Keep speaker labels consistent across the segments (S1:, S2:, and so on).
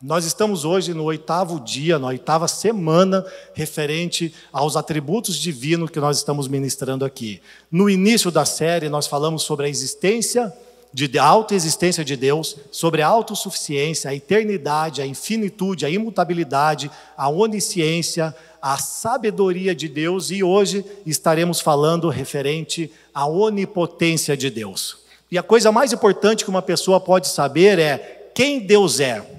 S1: Nós estamos hoje no 8º dia, na 8ª semana, referente aos atributos divinos que nós estamos ministrando aqui. No início da série, nós falamos sobre a existência, a autoexistência de Deus, sobre a autossuficiência, a eternidade, a infinitude, a imutabilidade, a onisciência, a sabedoria de Deus, e hoje estaremos falando referente à onipotência de Deus. E a coisa mais importante que uma pessoa pode saber é quem Deus é.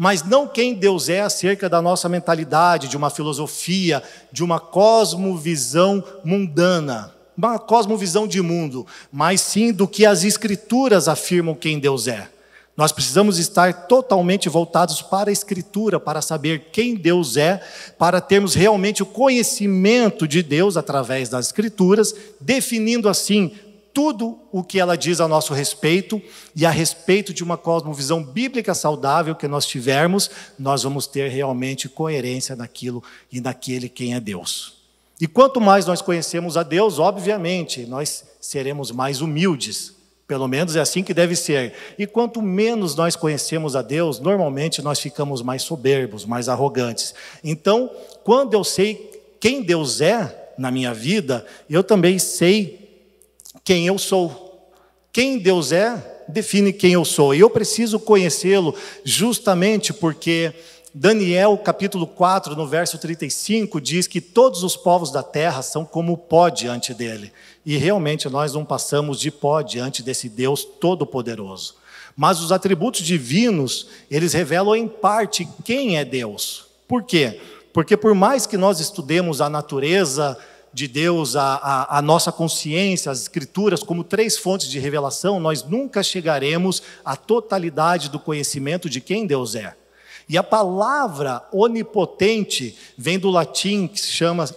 S1: Mas não quem Deus é acerca da nossa mentalidade, de uma filosofia, de uma cosmovisão mundana, uma cosmovisão de mundo, mas sim do que as Escrituras afirmam quem Deus é. Nós precisamos estar totalmente voltados para a Escritura, para saber quem Deus é, para termos realmente o conhecimento de Deus através das Escrituras, definindo assim tudo o que ela diz a nosso respeito, e a respeito de uma cosmovisão bíblica saudável que nós tivermos, nós vamos ter realmente coerência naquilo e naquele quem é Deus. E quanto mais nós conhecemos a Deus, obviamente, nós seremos mais humildes, pelo menos é assim que deve ser. E quanto menos nós conhecemos a Deus, normalmente nós ficamos mais soberbos, mais arrogantes. Então, quando eu sei quem Deus é na minha vida, eu também sei quem eu sou. Quem Deus é, define quem eu sou. E eu preciso conhecê-lo justamente porque Daniel, capítulo 4, no verso 35, diz que todos os povos da terra são como pó diante dele. E realmente nós não passamos de pó diante desse Deus todo-poderoso. Mas os atributos divinos, eles revelam em parte quem é Deus. Por quê? Porque por mais que nós estudemos a natureza de Deus, a nossa consciência, as Escrituras, como 3 fontes de revelação, nós nunca chegaremos à totalidade do conhecimento de quem Deus é. E a palavra onipotente vem do latim que se chama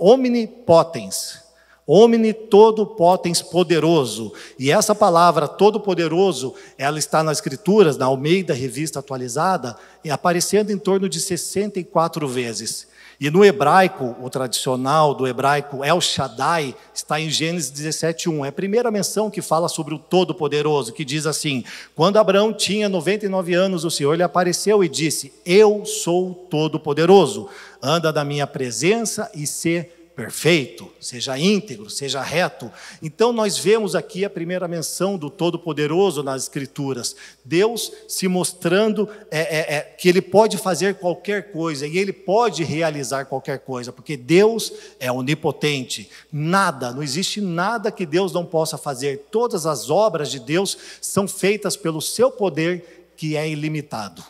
S1: omnipotens. Omni, todo potens, poderoso. E essa palavra todo poderoso, ela está nas Escrituras, na Almeida Revista Atualizada, aparecendo em torno de 64 vezes. E no hebraico, o tradicional do hebraico El Shaddai, está em Gênesis 17:1. É a primeira menção que fala sobre o Todo-Poderoso, que diz assim: quando Abraão tinha 99 anos, o Senhor lhe apareceu e disse: eu sou Todo-Poderoso, anda na minha presença e sê perfeito, seja íntegro, seja reto. Então nós vemos aqui a primeira menção do Todo-Poderoso nas Escrituras. Deus se mostrando que Ele pode fazer qualquer coisa, e Ele pode realizar qualquer coisa, porque Deus é onipotente. Nada, não existe nada que Deus não possa fazer. Todas as obras de Deus são feitas pelo seu poder, que é ilimitado.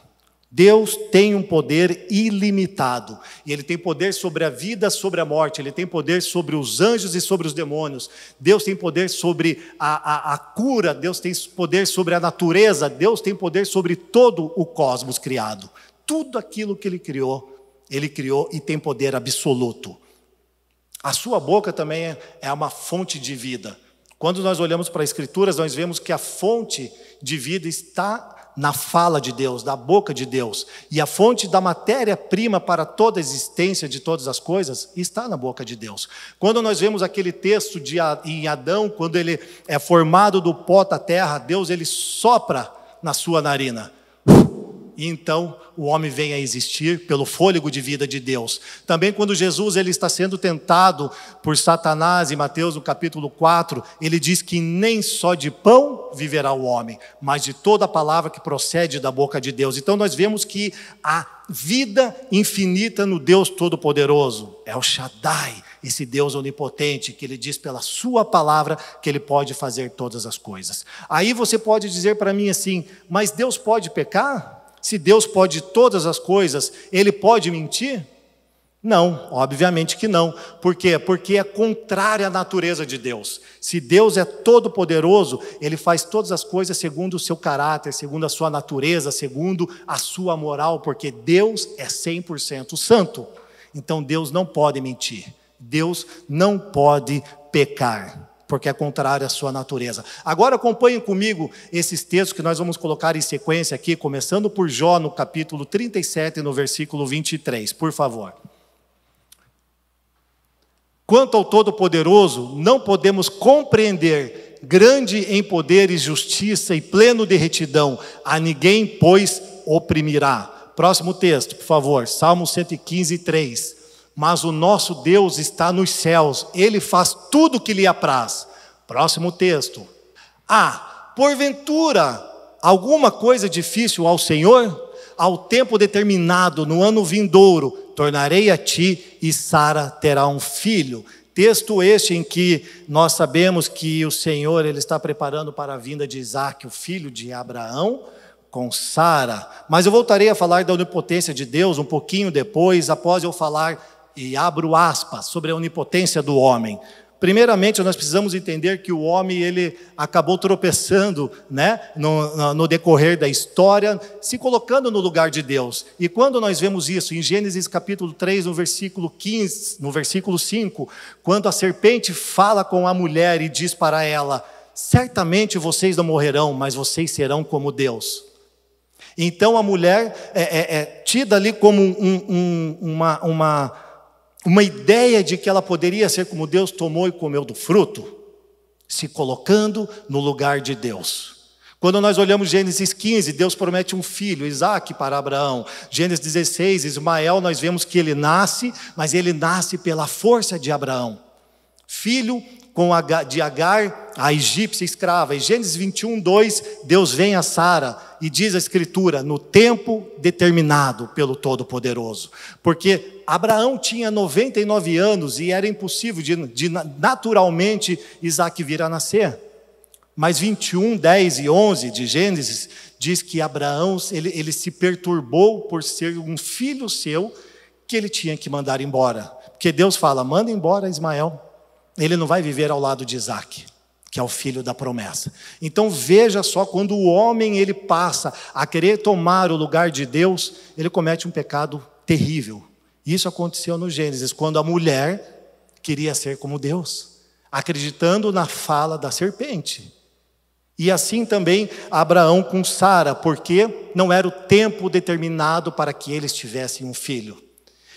S1: Deus tem um poder ilimitado, e Ele tem poder sobre a vida, sobre a morte, Ele tem poder sobre os anjos e sobre os demônios, Deus tem poder sobre a cura, Deus tem poder sobre a natureza, Deus tem poder sobre todo o cosmos criado. Tudo aquilo que Ele criou e tem poder absoluto. A sua boca também é uma fonte de vida. Quando nós olhamos para as Escrituras, nós vemos que a fonte de vida está na fala de Deus, da boca de Deus. E a fonte da matéria-prima para toda a existência de todas as coisas está na boca de Deus. Quando nós vemos aquele texto em Adão, quando ele é formado do pó da terra, Deus ele sopra na sua narina. E então o homem vem a existir pelo fôlego de vida de Deus. Também quando Jesus ele está sendo tentado por Satanás, em Mateus no capítulo 4, ele diz que nem só de pão viverá o homem, mas de toda a palavra que procede da boca de Deus. Então nós vemos que a vida infinita no Deus Todo-Poderoso é o Shaddai, esse Deus onipotente, que Ele diz pela sua palavra que Ele pode fazer todas as coisas. Aí você pode dizer para mim assim: mas Deus pode pecar? Se Deus pode todas as coisas, Ele pode mentir? Não, obviamente que não. Por quê? Porque é contrária à natureza de Deus. Se Deus é todo poderoso, Ele faz todas as coisas segundo o seu caráter, segundo a sua natureza, segundo a sua moral, porque Deus é 100% santo. Então Deus não pode mentir, Deus não pode pecar, porque é contrário à sua natureza. Agora acompanhem comigo esses textos que nós vamos colocar em sequência aqui, começando por Jó no capítulo 37, no versículo 23, por favor. Quanto ao Todo-Poderoso, não podemos compreender, grande em poder e justiça e pleno de retidão, a ninguém, pois, oprimirá. Próximo texto, por favor, Salmo 115, 3. Mas o nosso Deus está nos céus, Ele faz tudo o que lhe apraz. Próximo texto. Porventura, alguma coisa difícil ao Senhor? Ao tempo determinado, no ano vindouro, tornarei a ti e Sara terá um filho. Texto este em que nós sabemos que o Senhor ele está preparando para a vinda de Isaac, o filho de Abraão, com Sara. Mas eu voltarei a falar da onipotência de Deus um pouquinho depois, após eu falar, e abro aspas, sobre a onipotência do homem. Primeiramente, nós precisamos entender que o homem ele acabou tropeçando, no decorrer da história, se colocando no lugar de Deus. E quando nós vemos isso em Gênesis capítulo 3, no versículo 15, no versículo 5, quando a serpente fala com a mulher e diz para ela: certamente vocês não morrerão, mas vocês serão como Deus. Então a mulher é tida ali como uma ideia de que ela poderia ser como Deus, tomou e comeu do fruto, se colocando no lugar de Deus. Quando nós olhamos Gênesis 15, Deus promete um filho, Isaac, para Abraão. Gênesis 16, Ismael, nós vemos que ele nasce, mas ele nasce pela força de Abraão. Filho de Agar, a egípcia escrava. Em Gênesis 21, 2, Deus vem a Sara e diz a Escritura, no tempo determinado pelo Todo-Poderoso. Porque Abraão tinha 99 anos e era impossível de naturalmente Isaac vir a nascer. Mas 21, 10 e 11 de Gênesis diz que Abraão ele se perturbou por ser um filho seu que ele tinha que mandar embora. Porque Deus fala, manda embora Ismael. Ele não vai viver ao lado de Isaac, que é o filho da promessa. Então veja só, quando o homem ele passa a querer tomar o lugar de Deus, ele comete um pecado terrível. Isso aconteceu no Gênesis, quando a mulher queria ser como Deus, acreditando na fala da serpente. E assim também Abraão com Sara, porque não era o tempo determinado para que eles tivessem um filho.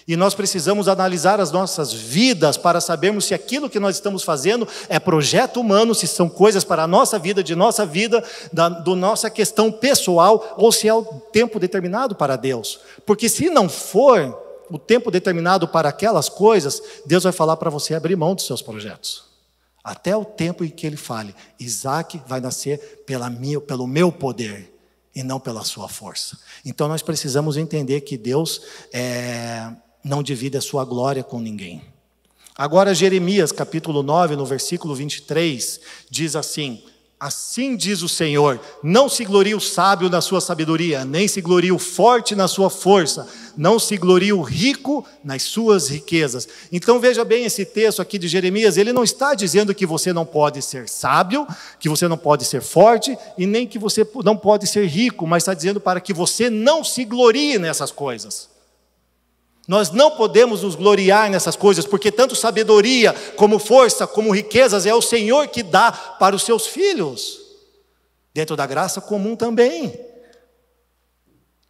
S1: E nós precisamos analisar as nossas vidas para sabermos se aquilo que nós estamos fazendo é projeto humano, se são coisas para a nossa vida, de nossa vida, da nossa questão pessoal, ou se é o tempo determinado para Deus. Porque se não for o tempo determinado para aquelas coisas, Deus vai falar para você abrir mão dos seus projetos. Até o tempo em que Ele fale, Isaac vai nascer pelo meu poder e não pela sua força. Então nós precisamos entender que Deus não divide a sua glória com ninguém. Agora Jeremias capítulo 9, no versículo 23, diz assim: assim diz o Senhor, não se glorie o sábio na sua sabedoria, nem se glorie o forte na sua força, não se glorie o rico nas suas riquezas. Então veja bem esse texto aqui de Jeremias, ele não está dizendo que você não pode ser sábio, que você não pode ser forte, e nem que você não pode ser rico, mas está dizendo para que você não se glorie nessas coisas. Nós não podemos nos gloriar nessas coisas, porque tanto sabedoria, como força, como riquezas, é o Senhor que dá para os seus filhos, dentro da graça comum também.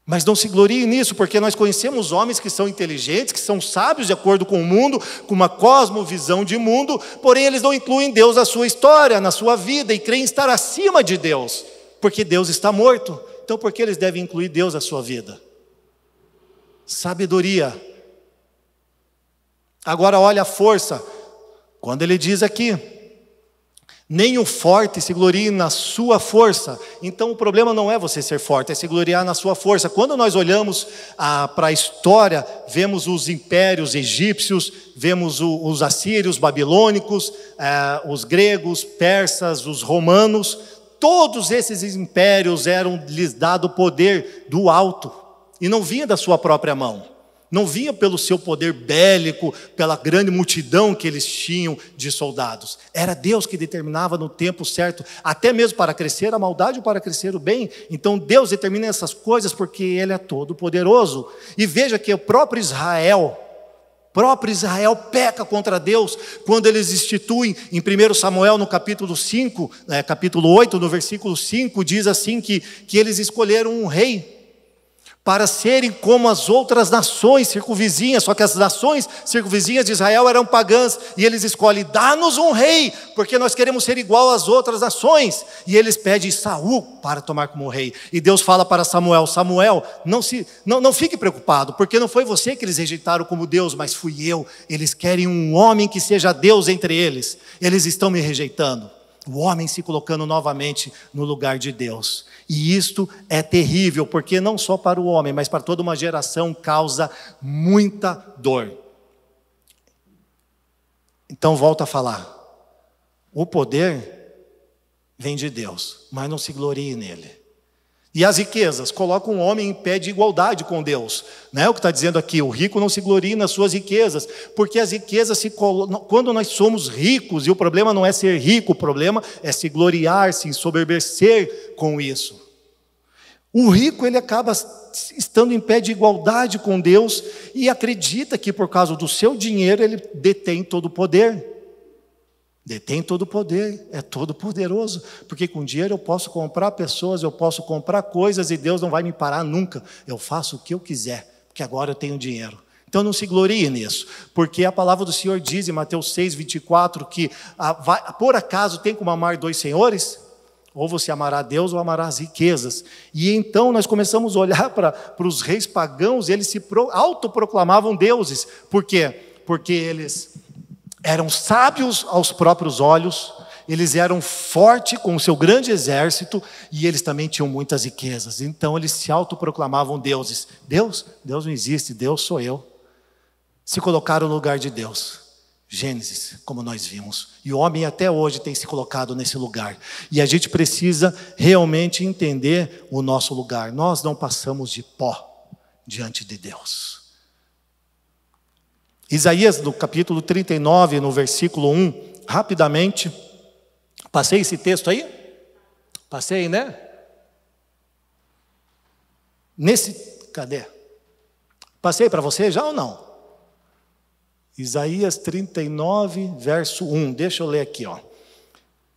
S1: Mas não se glorie nisso, porque nós conhecemos homens que são inteligentes, que são sábios de acordo com o mundo, com uma cosmovisão de mundo, porém eles não incluem Deus na sua história, na sua vida, e creem estar acima de Deus, porque Deus está morto. Então por que eles devem incluir Deus na sua vida? Sabedoria. Agora olha a força, quando ele diz aqui, nem o forte se glorie na sua força. Então o problema não é você ser forte, é se gloriar na sua força. Quando nós olhamos para a história, vemos os impérios egípcios, vemos os assírios, babilônicos, os gregos, persas, os romanos. Todos esses impérios lhes dado poder do alto, e não vinha da sua própria mão, não vinha pelo seu poder bélico, pela grande multidão que eles tinham de soldados. Era Deus que determinava no tempo certo, até mesmo para crescer a maldade ou para crescer o bem. Então Deus determina essas coisas porque Ele é todo poderoso. E veja que o próprio Israel peca contra Deus, quando eles instituem, em 1 Samuel no capítulo 5, capítulo 8, no versículo 5, diz assim que eles escolheram um rei, para serem como as outras nações circunvizinhas. Só que as nações circunvizinhas de Israel eram pagãs, e eles escolhem: dá-nos um rei, porque nós queremos ser igual às outras nações. E eles pedem Saul para tomar como rei. E Deus fala para Samuel: Samuel, não fique preocupado, porque não foi você que eles rejeitaram como Deus, mas fui eu. Eles querem um homem que seja Deus entre eles. Eles estão me rejeitando. O homem se colocando novamente no lugar de Deus. E isto é terrível, porque não só para o homem, mas para toda uma geração causa muita dor. Então volta a falar. O poder vem de Deus, mas não se glorie nele. E as riquezas colocam o homem em pé de igualdade com Deus. Não é o que está dizendo aqui: o rico não se glorie nas suas riquezas, porque as riquezas quando nós somos ricos, e o problema não é ser rico, o problema é se gloriar, se ensoberbecer com isso. O rico, ele acaba estando em pé de igualdade com Deus e acredita que por causa do seu dinheiro ele detém todo o poder. Detém todo o poder, é todo poderoso, porque com dinheiro eu posso comprar pessoas, eu posso comprar coisas e Deus não vai me parar nunca. Eu faço o que eu quiser, porque agora eu tenho dinheiro. Então não se glorie nisso, porque a palavra do Senhor diz em Mateus 6:24 que por acaso tem como amar dois senhores? Ou você amará a Deus ou amará as riquezas. E então nós começamos a olhar para os reis pagãos, e eles se autoproclamavam deuses. Por quê? Porque eles eram sábios aos próprios olhos, eles eram fortes com o seu grande exército, e eles também tinham muitas riquezas. Então eles se autoproclamavam deuses. Deus não existe, Deus sou eu. Se colocaram no lugar de Deus. Gênesis, como nós vimos. E o homem até hoje tem se colocado nesse lugar. E a gente precisa realmente entender o nosso lugar. Nós não passamos de pó diante de Deus. Isaías, no capítulo 39, no versículo 1, rapidamente. Passei esse texto aí? Passei, né? Cadê? Passei para você já ou não? Isaías 39, verso 1. Deixa eu ler aqui, ó.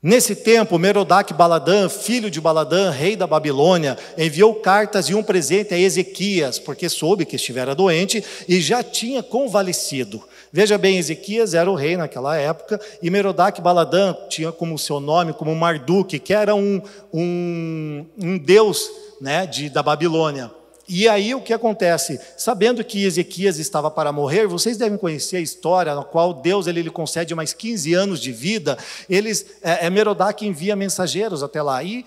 S1: Nesse tempo, Merodach-Baladã, filho de Baladã, rei da Babilônia, enviou cartas e um presente a Ezequias, porque soube que estivera doente e já tinha convalescido. Veja bem, Ezequias era o rei naquela época, e Merodach-Baladã tinha como seu nome, como Marduk, que era um deus, né, da Babilônia. E aí o que acontece? Sabendo que Ezequias estava para morrer, vocês devem conhecer a história na qual Deus ele lhe concede mais 15 anos de vida. Merodach envia mensageiros até lá, e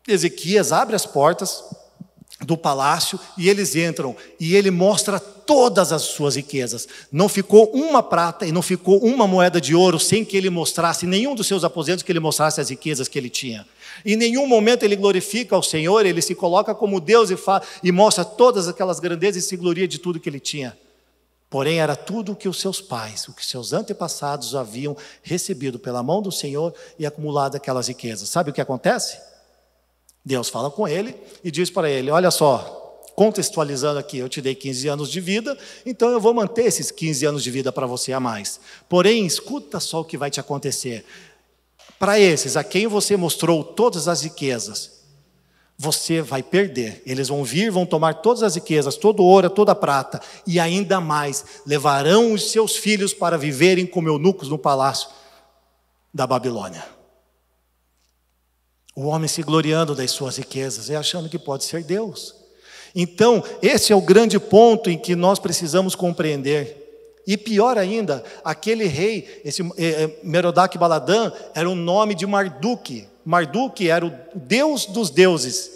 S1: Ezequias abre as portas do palácio e eles entram, e ele mostra todas as suas riquezas. Não ficou uma prata e não ficou uma moeda de ouro sem que ele mostrasse, nenhum dos seus aposentos que ele mostrasse as riquezas que ele tinha. Em nenhum momento ele glorifica ao Senhor, ele se coloca como Deus e mostra todas aquelas grandezas e se gloria de tudo que ele tinha. Porém, era tudo o que os seus pais, o que seus antepassados haviam recebido pela mão do Senhor e acumulado aquelas riquezas. Sabe o que acontece? Deus fala com ele e diz para ele: olha só, contextualizando aqui, eu te dei 15 anos de vida, então eu vou manter esses 15 anos de vida para você a mais. Porém, escuta só o que vai te acontecer. Para esses a quem você mostrou todas as riquezas, você vai perder. Eles vão vir, vão tomar todas as riquezas, todo o ouro, toda a prata, e ainda mais, levarão os seus filhos para viverem como eunucos no palácio da Babilônia. O homem se gloriando das suas riquezas e achando que pode ser Deus. Então, esse é o grande ponto em que nós precisamos compreender. E pior ainda, aquele rei, esse Merodach-Baladã, era o nome de Marduk. Marduk era o deus dos deuses.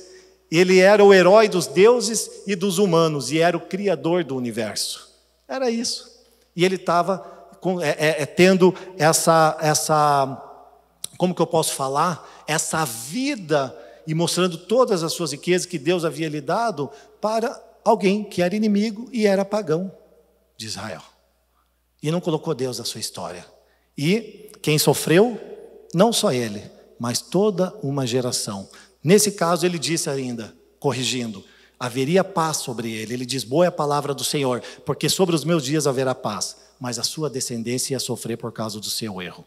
S1: Ele era o herói dos deuses e dos humanos, e era o criador do universo. Era isso. E ele estava tendo como que eu posso falar? Essa vida, e mostrando todas as suas riquezas que Deus havia lhe dado para alguém que era inimigo e era pagão de Israel. E não colocou Deus na sua história. E quem sofreu, não só ele, mas toda uma geração. Nesse caso ele disse ainda, corrigindo, haveria paz sobre ele. Ele diz: boa é a palavra do Senhor, porque sobre os meus dias haverá paz, mas a sua descendência ia sofrer por causa do seu erro.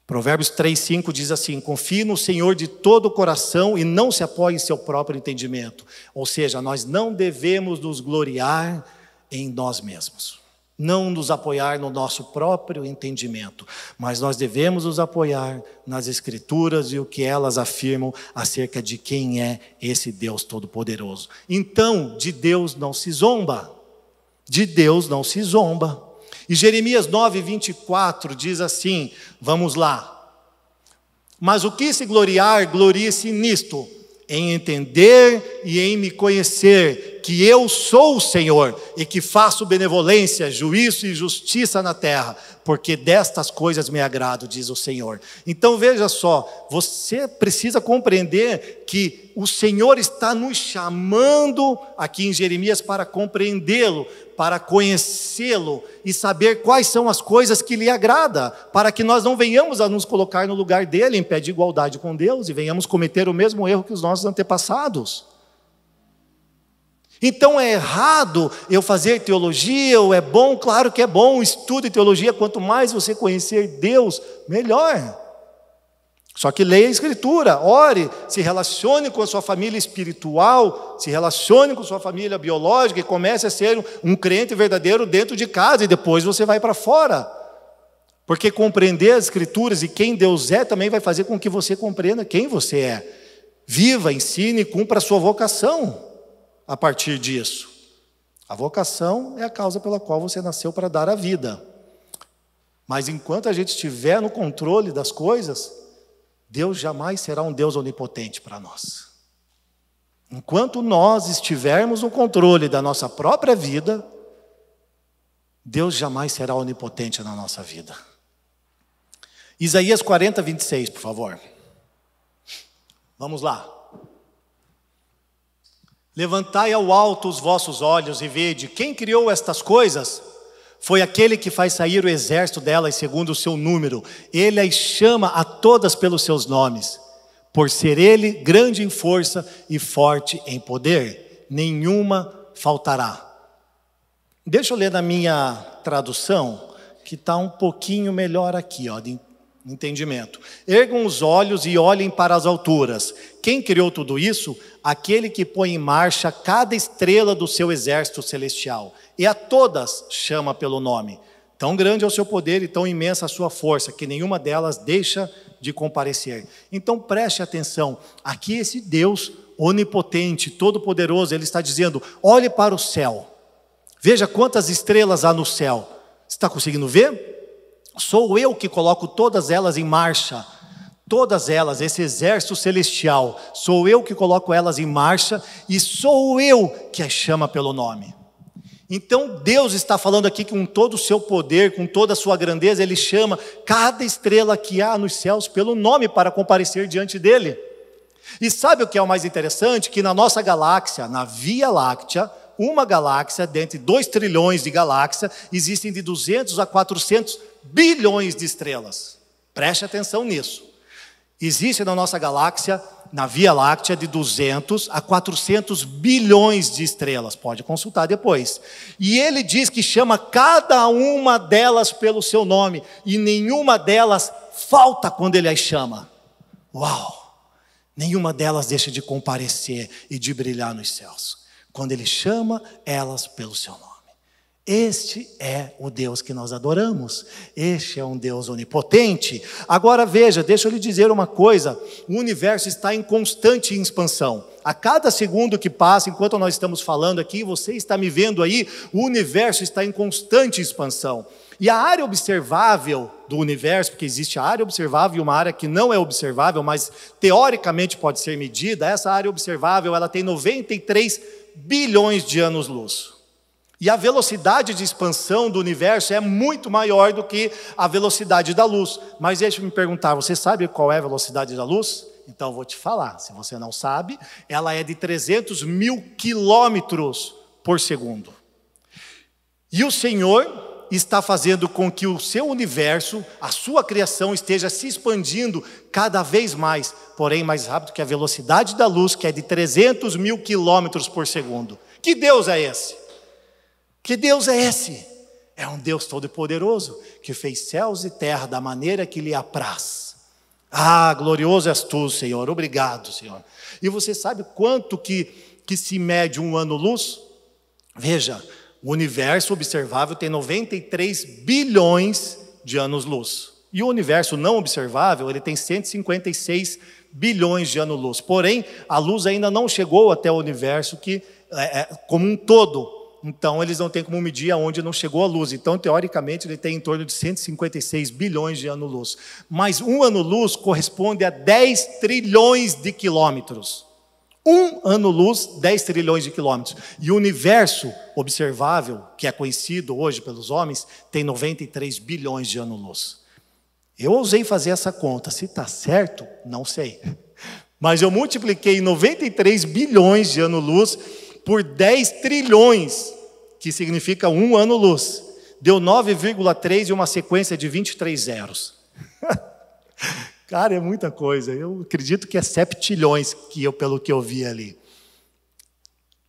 S1: Provérbios 3:5 diz assim: confie no Senhor de todo o coração e não se apoie em seu próprio entendimento. Ou seja, nós não devemos nos gloriar em nós mesmos, não nos apoiar no nosso próprio entendimento, mas nós devemos nos apoiar nas Escrituras e o que elas afirmam acerca de quem é esse Deus Todo-Poderoso. Então, de Deus não se zomba, de Deus não se zomba. E Jeremias 9:24 diz assim, vamos lá: mas o que se gloriar, glorie-se nisto, em entender e em me conhecer, que eu sou o Senhor, e que faço benevolência, juízo e justiça na terra, porque destas coisas me agrado, diz o Senhor. Então veja só, você precisa compreender que o Senhor está nos chamando aqui em Jeremias para compreendê-lo, para conhecê-lo e saber quais são as coisas que lhe agrada, para que nós não venhamos a nos colocar no lugar dele, em pé de igualdade com Deus, e venhamos cometer o mesmo erro que os nossos antepassados. Então é errado eu fazer teologia, ou é bom? Claro que é bom, estude teologia, quanto mais você conhecer Deus, melhor. Só que leia a Escritura, ore, se relacione com a sua família espiritual, se relacione com a sua família biológica e comece a ser um crente verdadeiro dentro de casa, e depois você vai para fora. Porque compreender as Escrituras e quem Deus é também vai fazer com que você compreenda quem você é. Viva, ensine e cumpra a sua vocação a partir disso. A vocação é a causa pela qual você nasceu para dar a vida. Mas enquanto a gente estiver no controle das coisas, Deus jamais será um Deus onipotente para nós. Enquanto nós estivermos no controle da nossa própria vida, Deus jamais será onipotente na nossa vida. Isaías 40:26, por favor. Vamos lá. Levantai ao alto os vossos olhos e vede, quem criou estas coisas? Foi aquele que faz sair o exército delas segundo o seu número. Ele as chama a todas pelos seus nomes. Por ser ele grande em força e forte em poder, nenhuma faltará. Deixa eu ler na minha tradução, que está um pouquinho melhor aqui, de entendimento. Ergam os olhos e olhem para as alturas. Quem criou tudo isso? Aquele que põe em marcha cada estrela do seu exército celestial, e a todas chama pelo nome. Tão grande é o seu poder e tão imensa a sua força, que nenhuma delas deixa de comparecer. Então preste atenção, aqui esse Deus onipotente, todo-poderoso, ele está dizendo, olhe para o céu, veja quantas estrelas há no céu. Você está conseguindo ver? Sou eu que coloco todas elas em marcha, todas elas, esse exército celestial, sou eu que coloco elas em marcha, e sou eu que as chama pelo nome. Então Deus está falando aqui que com todo o seu poder, com toda a sua grandeza, ele chama cada estrela que há nos céus pelo nome para comparecer diante dele. E sabe o que é o mais interessante? Que na nossa galáxia, na Via Láctea, uma galáxia, dentre 2 trilhões de galáxias, existem de 200 a 400 bilhões de estrelas. Preste atenção nisso. Existe na nossa galáxia, na Via Láctea, de 200 a 400 bilhões de estrelas. Pode consultar depois. E ele diz que chama cada uma delas pelo seu nome, e nenhuma delas falta quando ele as chama. Uau! Nenhuma delas deixa de comparecer e de brilhar nos céus, quando ele chama elas pelo seu nome. Este é o Deus que nós adoramos. Este é um Deus onipotente. Agora veja, deixa eu lhe dizer uma coisa. O universo está em constante expansão. A cada segundo que passa, enquanto nós estamos falando aqui, você está me vendo aí, o universo está em constante expansão. E a área observável do universo, porque existe a área observável e uma área que não é observável, mas teoricamente pode ser medida, essa área observável ela tem 93 bilhões de anos-luz. E a velocidade de expansão do universo é muito maior do que a velocidade da luz. Mas deixa eu me perguntar, você sabe qual é a velocidade da luz? Então eu vou te falar, se você não sabe, ela é de 300 mil quilômetros por segundo. E o Senhor está fazendo com que o seu universo, a sua criação esteja se expandindo cada vez mais, porém mais rápido que a velocidade da luz, que é de 300 mil quilômetros por segundo. Que Deus é esse? Que Deus é esse? É um Deus todo-poderoso, que fez céus e terra da maneira que lhe apraz. Ah, glorioso és tu, Senhor. Obrigado, Senhor. E você sabe quanto que se mede um ano-luz? Veja, o universo observável tem 93 bilhões de anos-luz. E o universo não observável, ele tem 156 bilhões de anos-luz. Porém, a luz ainda não chegou até o universo como um todo. Então, eles não têm como medir aonde não chegou a luz. Então, teoricamente, ele tem em torno de 156 bilhões de anos-luz. Mas um ano-luz corresponde a 10 trilhões de quilômetros. Um ano-luz, 10 trilhões de quilômetros. E o universo observável, que é conhecido hoje pelos homens, tem 93 bilhões de anos-luz. Eu ousei fazer essa conta. Se está certo, não sei. Mas eu multipliquei 93 bilhões de anos-luz por 10 trilhões, que significa um ano-luz. Deu 9,3 e uma sequência de 23 zeros. Cara, é muita coisa. Eu acredito que é septilhões, pelo que eu vi ali.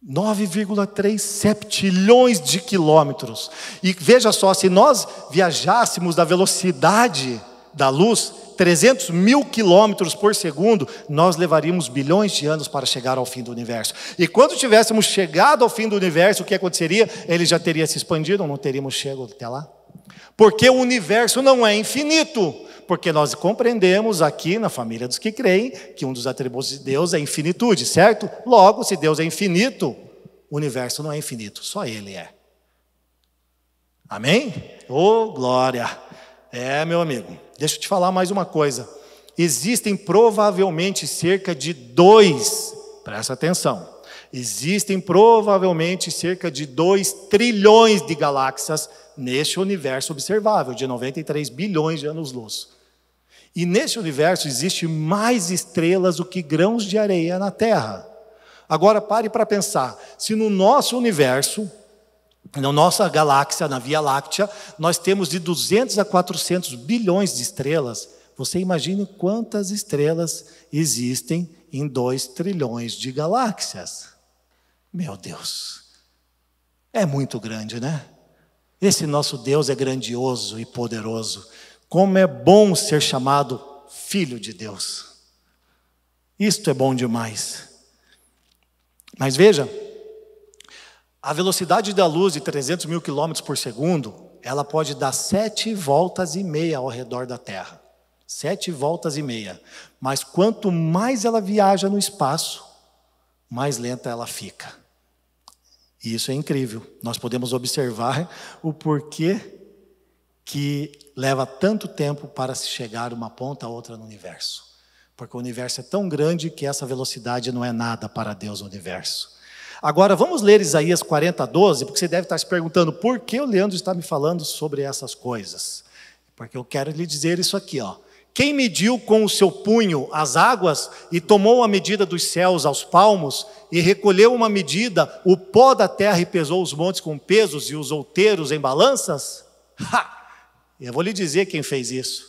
S1: 9,3 septilhões de quilômetros. E veja só, se nós viajássemos da velocidade da luz, 300 mil quilômetros por segundo, nós levaríamos bilhões de anos para chegar ao fim do universo. E quando tivéssemos chegado ao fim do universo, o que aconteceria? Ele já teria se expandido, ou não teríamos chegado até lá? Porque o universo não é infinito. Porque nós compreendemos aqui na família dos que creem que um dos atributos de Deus é infinitude, certo? Logo, se Deus é infinito, o universo não é infinito, só Ele é. Amém? Oh, glória! É, meu amigo, deixa eu te falar mais uma coisa. Existem provavelmente cerca de presta atenção, existem provavelmente cerca de 2 trilhões de galáxias neste universo observável, de 93 bilhões de anos-luz. E neste universo existe mais estrelas do que grãos de areia na Terra. Agora pare para pensar, se no nosso universo, na nossa galáxia, na Via Láctea, nós temos de 200 a 400 bilhões de estrelas, você imagine quantas estrelas existem em 2 trilhões de galáxias. Meu Deus, é muito grande, né? Esse nosso Deus é grandioso e poderoso. Como é bom ser chamado filho de Deus. Isto é bom demais. Mas veja, a velocidade da luz de 300 mil quilômetros por segundo, ela pode dar 7 voltas e meia ao redor da Terra. 7 voltas e meia. Mas quanto mais ela viaja no espaço, mais lenta ela fica. E isso é incrível. Nós podemos observar o porquê que leva tanto tempo para se chegar uma ponta a outra no universo. Porque o universo é tão grande que essa velocidade não é nada para Deus no universo. Agora vamos ler Isaías 40:12, porque você deve estar se perguntando por que o Leandro está me falando sobre essas coisas. Porque eu quero lhe dizer isso aqui, ó. Quem mediu com o seu punho as águas e tomou a medida dos céus aos palmos e recolheu uma medida, o pó da terra e pesou os montes com pesos e os outeiros em balanças? Eu vou lhe dizer quem fez isso.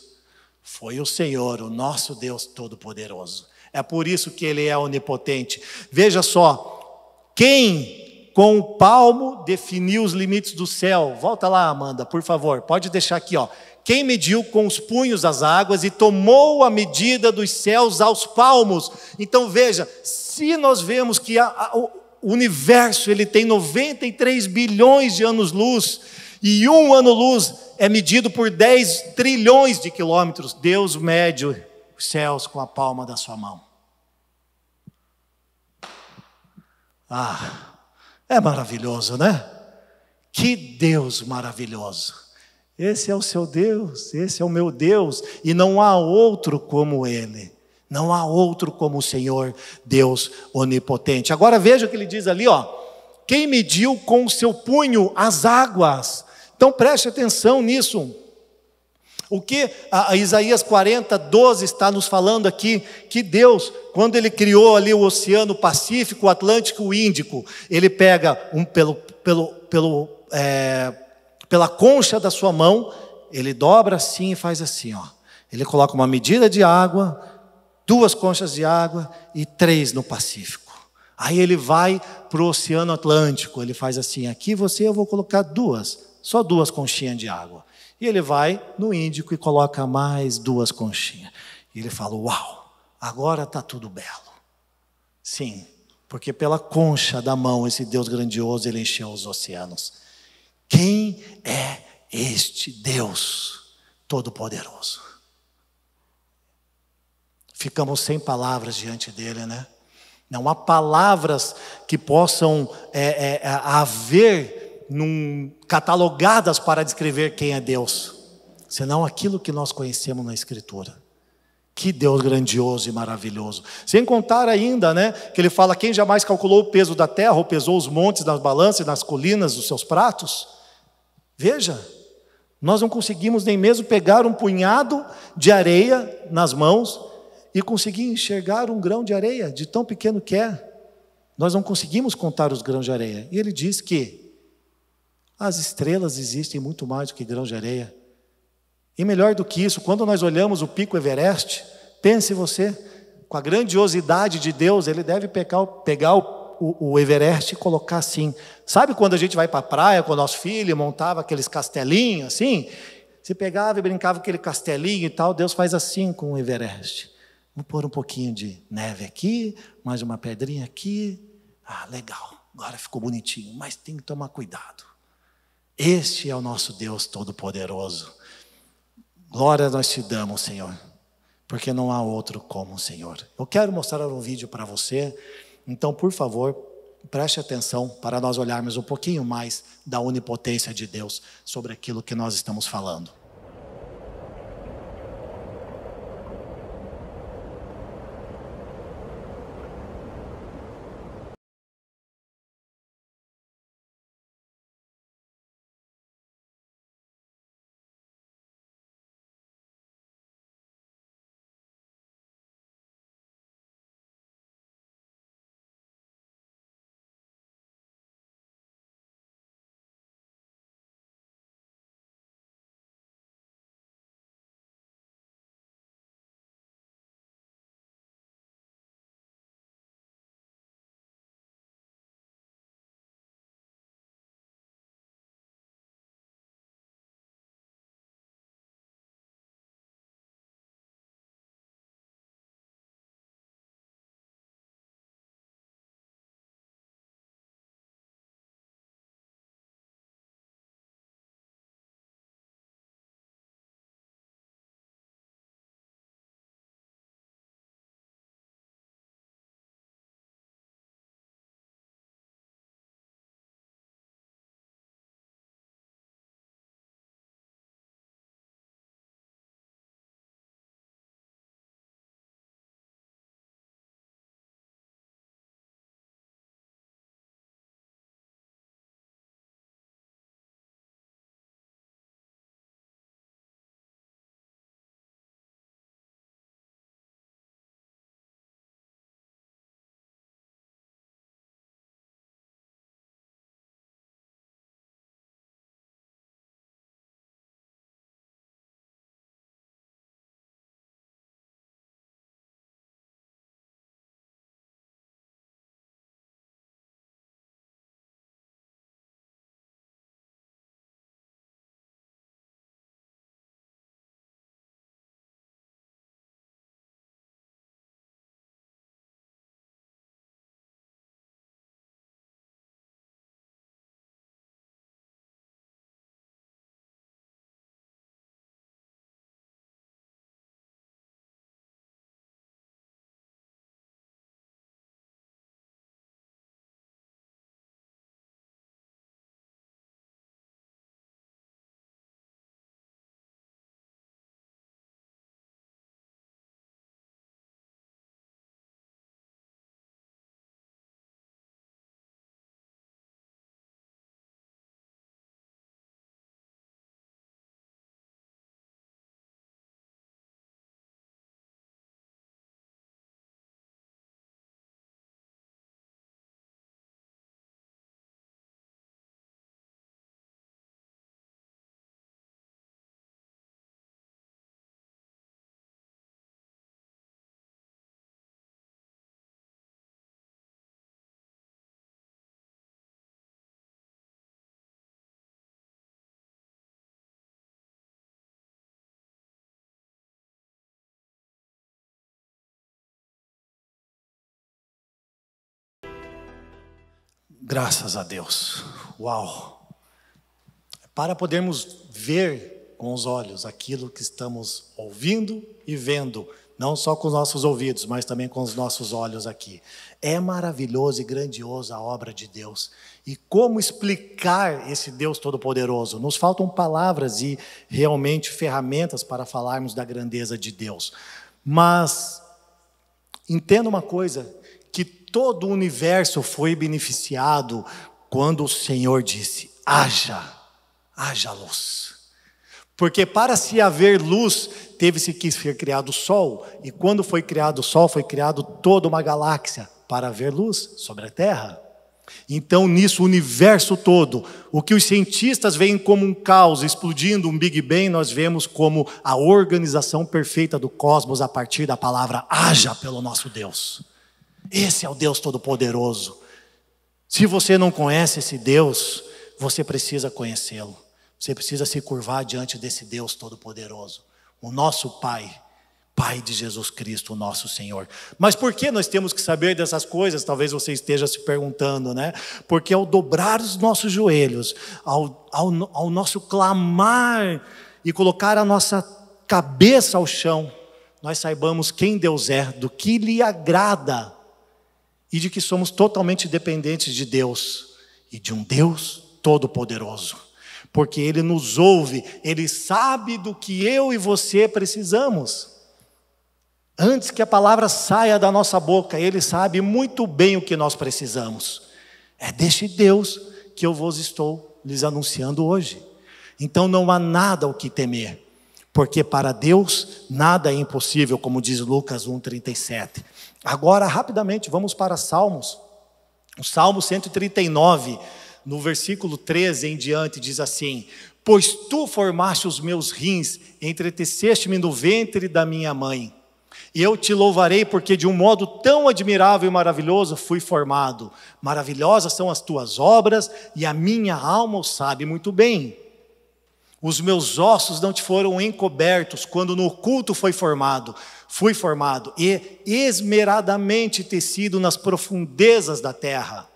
S1: Foi o Senhor, o nosso Deus Todo-Poderoso. É por isso que Ele é onipotente. Veja só, quem com o palmo definiu os limites do céu? Volta lá, Amanda, por favor, pode deixar aqui, ó. Quem mediu com os punhos as águas e tomou a medida dos céus aos palmos? Então veja, se nós vemos que o universo ele tem 93 bilhões de anos-luz, e um ano-luz é medido por 10 trilhões de quilômetros, Deus mede os céus com a palma da sua mão. Ah, é maravilhoso, né? Que Deus maravilhoso. Esse é o seu Deus, esse é o meu Deus, e não há outro como Ele. Não há outro como o Senhor, Deus onipotente. Agora veja o que ele diz ali, ó. Quem mediu com o seu punho as águas? Então preste atenção nisso. O que a Isaías 40:12 está nos falando aqui, que Deus, quando Ele criou ali o Oceano Pacífico, o Atlântico e o Índico, Ele pega pela concha da sua mão, Ele dobra assim e faz assim, ó. Ele coloca uma medida de água, 2 conchas de água e 3 no Pacífico. Aí Ele vai para o Oceano Atlântico, Ele faz assim, aqui eu vou colocar 2. só 2 conchinhas de água. E ele vai no Índico e coloca mais 2 conchinhas. E ele fala, uau, agora está tudo belo. Sim, porque pela concha da mão, esse Deus grandioso, ele encheu os oceanos. Quem é este Deus Todo-Poderoso? Ficamos sem palavras diante dele, né? Não há palavras que possam haver catalogadas para descrever quem é Deus, senão aquilo que nós conhecemos na Escritura. Que Deus grandioso e maravilhoso. Sem contar ainda, né, que ele fala, quem jamais calculou o peso da terra, ou pesou os montes nas balanças e nas colinas dos seus pratos? Veja, nós não conseguimos nem mesmo pegar um punhado de areia nas mãos e conseguir enxergar um grão de areia, de tão pequeno que é. Nós não conseguimos contar os grãos de areia. E ele diz que as estrelas existem muito mais do que grãos de areia. E melhor do que isso, quando nós olhamos o Pico Everest, pense você, com a grandiosidade de Deus, ele deve pegar o Everest e colocar assim. Sabe quando a gente vai para a praia com o nosso filho e montava aqueles castelinhos assim? Você pegava e brincava com aquele castelinho e tal, Deus faz assim com o Everest. Vou pôr um pouquinho de neve aqui, mais uma pedrinha aqui. Ah, legal, agora ficou bonitinho, mas tem que tomar cuidado. Este é o nosso Deus Todo-Poderoso. Glória nós te damos, Senhor, porque não há outro como o Senhor. Eu quero mostrar um vídeo para você, então, por favor, preste atenção para nós olharmos um pouquinho mais da onipotência de Deus sobre aquilo que nós estamos falando. Graças a Deus. Uau! Para podermos ver com os olhos aquilo que estamos ouvindo e vendo, não só com os nossos ouvidos, mas também com os nossos olhos aqui. É maravilhoso e grandiosa a obra de Deus. E como explicar esse Deus Todo-Poderoso? Nos faltam palavras e realmente ferramentas para falarmos da grandeza de Deus. Mas entenda uma coisa, que todo o universo foi beneficiado quando o Senhor disse: haja luz. Porque para se haver luz, teve-se que ser criado o Sol. E quando foi criado o Sol, foi criado toda uma galáxia para haver luz sobre a Terra. Então, nisso, o universo todo, o que os cientistas veem como um caos explodindo, um Big Bang, nós vemos como a organização perfeita do cosmos a partir da palavra haja pelo nosso Deus. Esse é o Deus Todo-Poderoso. Se você não conhece esse Deus, você precisa conhecê-lo. Você precisa se curvar diante desse Deus Todo-Poderoso. O nosso Pai, Pai de Jesus Cristo, o nosso Senhor. Mas por que nós temos que saber dessas coisas? Talvez você esteja se perguntando, né? Porque ao dobrar os nossos joelhos, ao nosso clamar e colocar a nossa cabeça ao chão, nós saibamos quem Deus é, do que lhe agrada e de que somos totalmente dependentes de Deus e de um Deus Todo-Poderoso. Porque Ele nos ouve, Ele sabe do que eu e você precisamos. Antes que a palavra saia da nossa boca, Ele sabe muito bem o que nós precisamos. É deste Deus que eu vos estou lhes anunciando hoje. Então não há nada o que temer, porque para Deus nada é impossível, como diz Lucas 1,37. Agora, rapidamente, vamos para Salmos. O Salmo 139, no versículo 13 em diante, diz assim: pois tu formaste os meus rins, entreteceste-me no ventre da minha mãe. E eu te louvarei, porque de um modo tão admirável e maravilhoso fui formado. Maravilhosas são as tuas obras, e a minha alma o sabe muito bem. Os meus ossos não te foram encobertos, quando no oculto fui formado, e esmeradamente tecido nas profundezas da terra.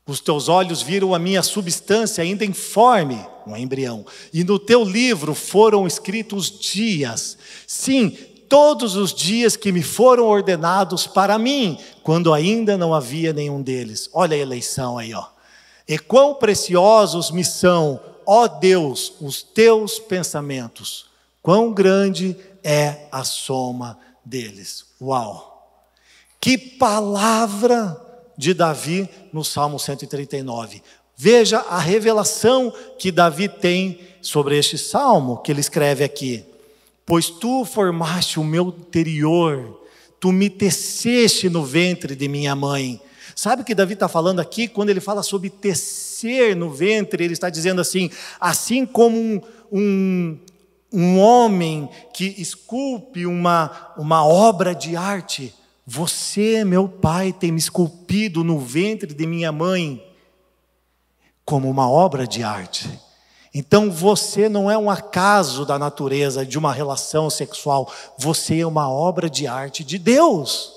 S1: Os teus olhos viram a minha substância ainda informe, um embrião, e no teu livro foram escritos dias, sim, todos os dias que me foram ordenados para mim, quando ainda não havia nenhum deles. Olha a eleição aí, ó. E quão preciosos me são, ó Deus, os teus pensamentos, quão grande é a soma deles. Uau! Que palavra de Davi no Salmo 139. Veja a revelação que Davi tem sobre este salmo, que ele escreve aqui. Pois tu formaste o meu interior, tu me teceste no ventre de minha mãe. Sabe o que Davi está falando aqui? Quando ele fala sobre tecer no ventre, ele está dizendo assim como um homem que esculpe uma obra de arte. Você, meu pai, tem me esculpido no ventre de minha mãe como uma obra de arte. Então você não é um acaso da natureza de uma relação sexual, você é uma obra de arte de Deus.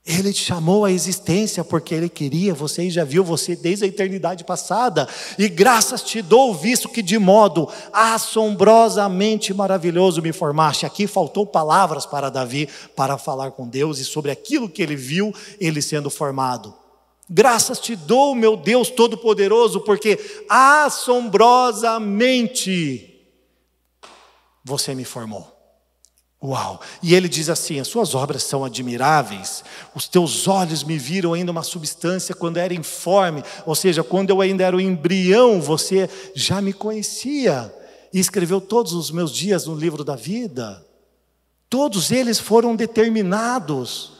S1: Ele te chamou à existência porque Ele queria você e já viu você desde a eternidade passada. E graças te dou, visto que de modo assombrosamente maravilhoso me formaste. Aqui faltou palavras para Davi para falar com Deus e sobre aquilo que ele viu, ele sendo formado. Graças te dou, meu Deus Todo-Poderoso, porque assombrosamente você me formou. Uau! E ele diz assim: as suas obras são admiráveis, os teus olhos me viram ainda uma substância quando era informe, ou seja, quando eu ainda era um embrião, você já me conhecia, e escreveu todos os meus dias no livro da vida, todos eles foram determinados.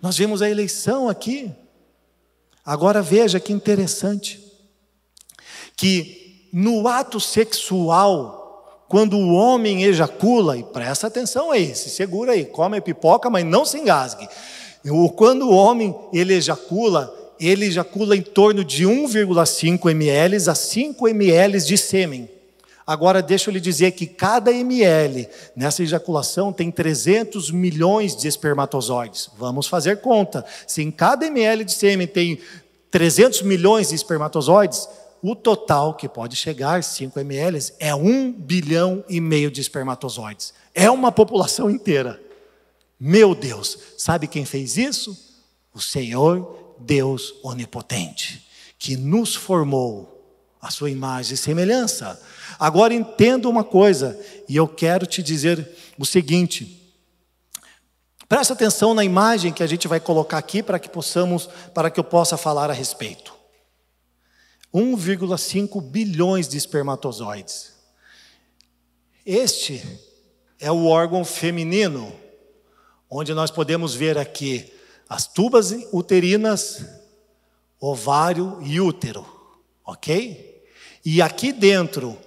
S1: Nós vemos a eleição aqui. Agora veja que interessante, que no ato sexual, quando o homem ejacula, e presta atenção aí, se segura aí, come a pipoca, mas não se engasgue. Quando o homem ele ejacula em torno de 1,5 ml a 5 ml de sêmen. Agora, deixa eu lhe dizer que cada ml nessa ejaculação tem 300 milhões de espermatozoides. Vamos fazer conta. Se em cada ml de sêmen tem 300 milhões de espermatozoides, o total, que pode chegar a 5 ml, é 1,5 bilhão de espermatozoides. É uma população inteira. Meu Deus, sabe quem fez isso? O Senhor Deus Onipotente, que nos formou a sua imagem e semelhança. Agora entenda uma coisa, e eu quero te dizer o seguinte: presta atenção na imagem que a gente vai colocar aqui para que eu possa falar a respeito. 1,5 bilhões de espermatozoides. Este é o órgão feminino, onde nós podemos ver aqui as tubas uterinas, ovário e útero, ok? E aqui dentro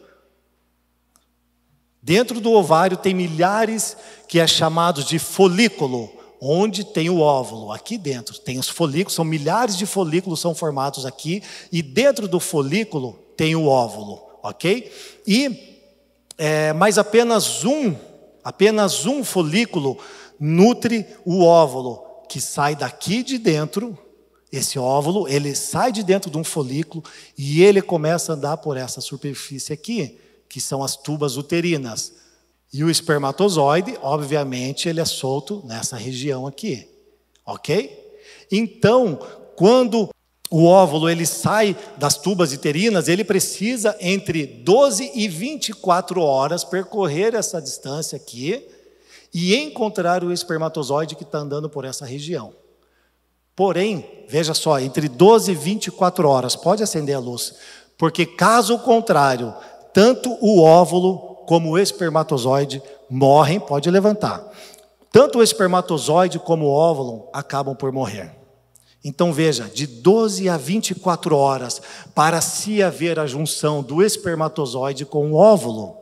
S1: do ovário tem milhares que é chamados de folículo, onde tem o óvulo. Aqui dentro tem os folículos, são milhares de folículos são formados aqui, e dentro do folículo tem o óvulo, ok? Mas apenas um folículo nutre o óvulo, que sai daqui de dentro. Esse óvulo, ele sai de dentro de um folículo e ele começa a andar por essa superfície aqui, que são as tubas uterinas. E o espermatozoide, obviamente, ele é solto nessa região aqui, ok? Então, quando o óvulo ele sai das tubas uterinas, ele precisa entre 12 e 24 horas percorrer essa distância aqui e encontrar o espermatozoide que está andando por essa região. Porém, veja só, entre 12 e 24 horas, pode acender a luz, porque caso contrário, tanto o óvulo como o espermatozoide morrem, pode levantar. Tanto o espermatozoide como o óvulo acabam por morrer. Então veja, de 12 a 24 horas para se haver a junção do espermatozoide com o óvulo.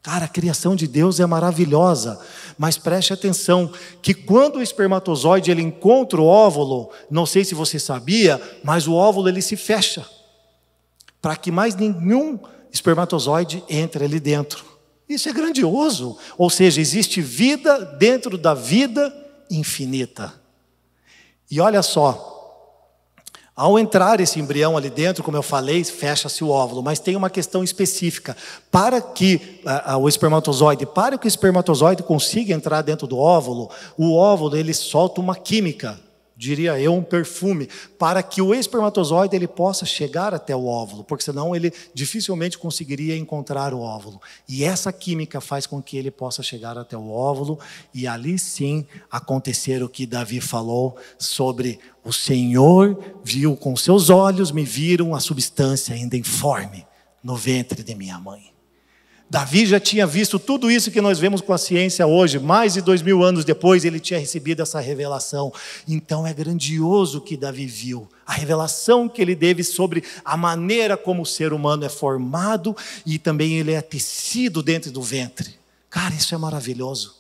S1: Cara, a criação de Deus é maravilhosa, mas preste atenção que quando o espermatozoide ele encontra o óvulo, não sei se você sabia, mas o óvulo ele se fecha, para que mais nenhum espermatozoide entre ali dentro. Isso é grandioso, ou seja, existe vida dentro da vida infinita. E olha só, ao entrar esse embrião ali dentro, como eu falei, fecha-se o óvulo, mas tem uma questão específica. Para que o espermatozoide consiga entrar dentro do óvulo, o óvulo ele solta uma química, diria eu, um perfume, para que o espermatozoide ele possa chegar até o óvulo, porque senão ele dificilmente conseguiria encontrar o óvulo. E essa química faz com que ele possa chegar até o óvulo, e ali sim acontecer o que Davi falou sobre o Senhor viu com seus olhos, me viram a substância ainda informe no ventre de minha mãe. Davi já tinha visto tudo isso que nós vemos com a ciência hoje, mais de 2000 anos depois ele tinha recebido essa revelação. Então é grandioso o que Davi viu, a revelação que ele teve sobre a maneira como o ser humano é formado e também ele é tecido dentro do ventre. Cara, isso é maravilhoso.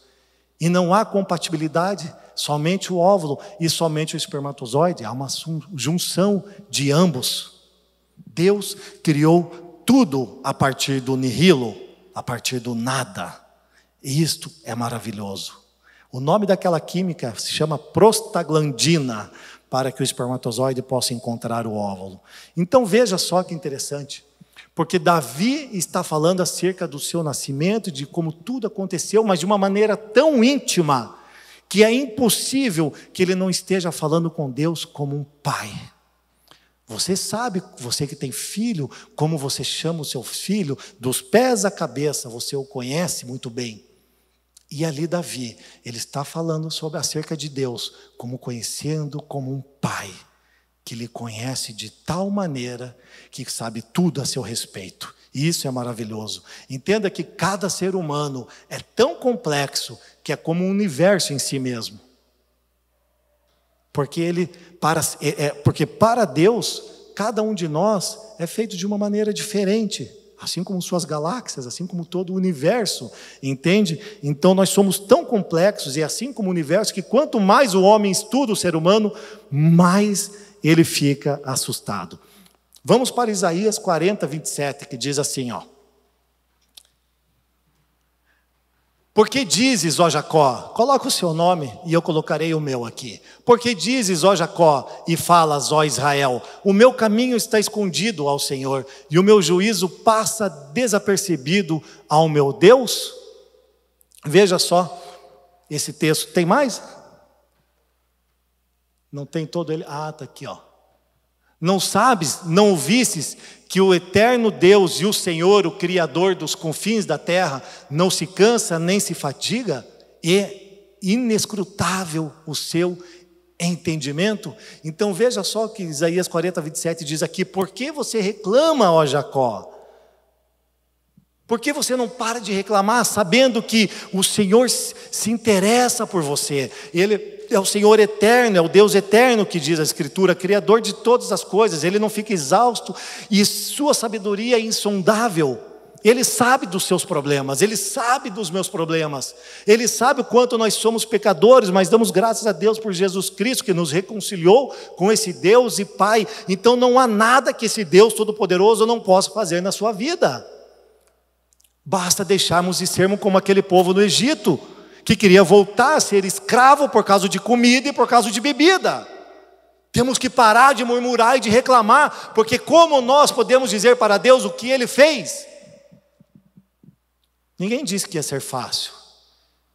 S1: E não há compatibilidade, somente o óvulo e somente o espermatozoide, há uma junção de ambos. Deus criou tudo a partir do nihilo, a partir do nada. E isto é maravilhoso. O nome daquela química se chama prostaglandina, para que o espermatozoide possa encontrar o óvulo. Então veja só que interessante, porque Davi está falando acerca do seu nascimento, de como tudo aconteceu, mas de uma maneira tão íntima, que é impossível que ele não esteja falando com Deus como um pai. Você sabe, você que tem filho, como você chama o seu filho, dos pés à cabeça, você o conhece muito bem. E ali Davi, ele está falando sobre acerca de Deus, como conhecendo como um pai, que lhe conhece de tal maneira que sabe tudo a seu respeito. E isso é maravilhoso. Entenda que cada ser humano é tão complexo que é como um universo em si mesmo. Porque para Deus, cada um de nós é feito de uma maneira diferente, assim como suas galáxias, assim como todo o universo, entende? Então nós somos tão complexos, e assim como o universo, que quanto mais o homem estuda o ser humano, mais ele fica assustado. Vamos para Isaías 40, 27, que diz assim, ó: Porque dizes, ó Jacó, coloca o seu nome e eu colocarei o meu aqui. Porque dizes, ó Jacó, e falas, ó Israel, o meu caminho está escondido ao Senhor, e o meu juízo passa desapercebido ao meu Deus? Veja só, esse texto, tem mais? Não tem todo ele? Ah, está aqui, ó. Não sabes, não ouvistes que o eterno Deus e o Senhor, o Criador dos confins da terra, não se cansa nem se fatiga? E inescrutável o seu entendimento? Então veja só que Isaías 40, 27 diz aqui: por que você reclama, ó Jacó? Por que você não para de reclamar, sabendo que o Senhor se interessa por você? Ele é o Senhor eterno, é o Deus eterno que diz a Escritura, Criador de todas as coisas. Ele não fica exausto e sua sabedoria é insondável. Ele sabe dos seus problemas, Ele sabe dos meus problemas. Ele sabe o quanto nós somos pecadores, mas damos graças a Deus por Jesus Cristo, que nos reconciliou com esse Deus e Pai. Então não há nada que esse Deus Todo-Poderoso não possa fazer na sua vida. Basta deixarmos de sermos como aquele povo no Egito, que queria voltar a ser escravo por causa de comida e por causa de bebida. Temos que parar de murmurar e de reclamar, porque como nós podemos dizer para Deus o que Ele fez? Ninguém disse que ia ser fácil,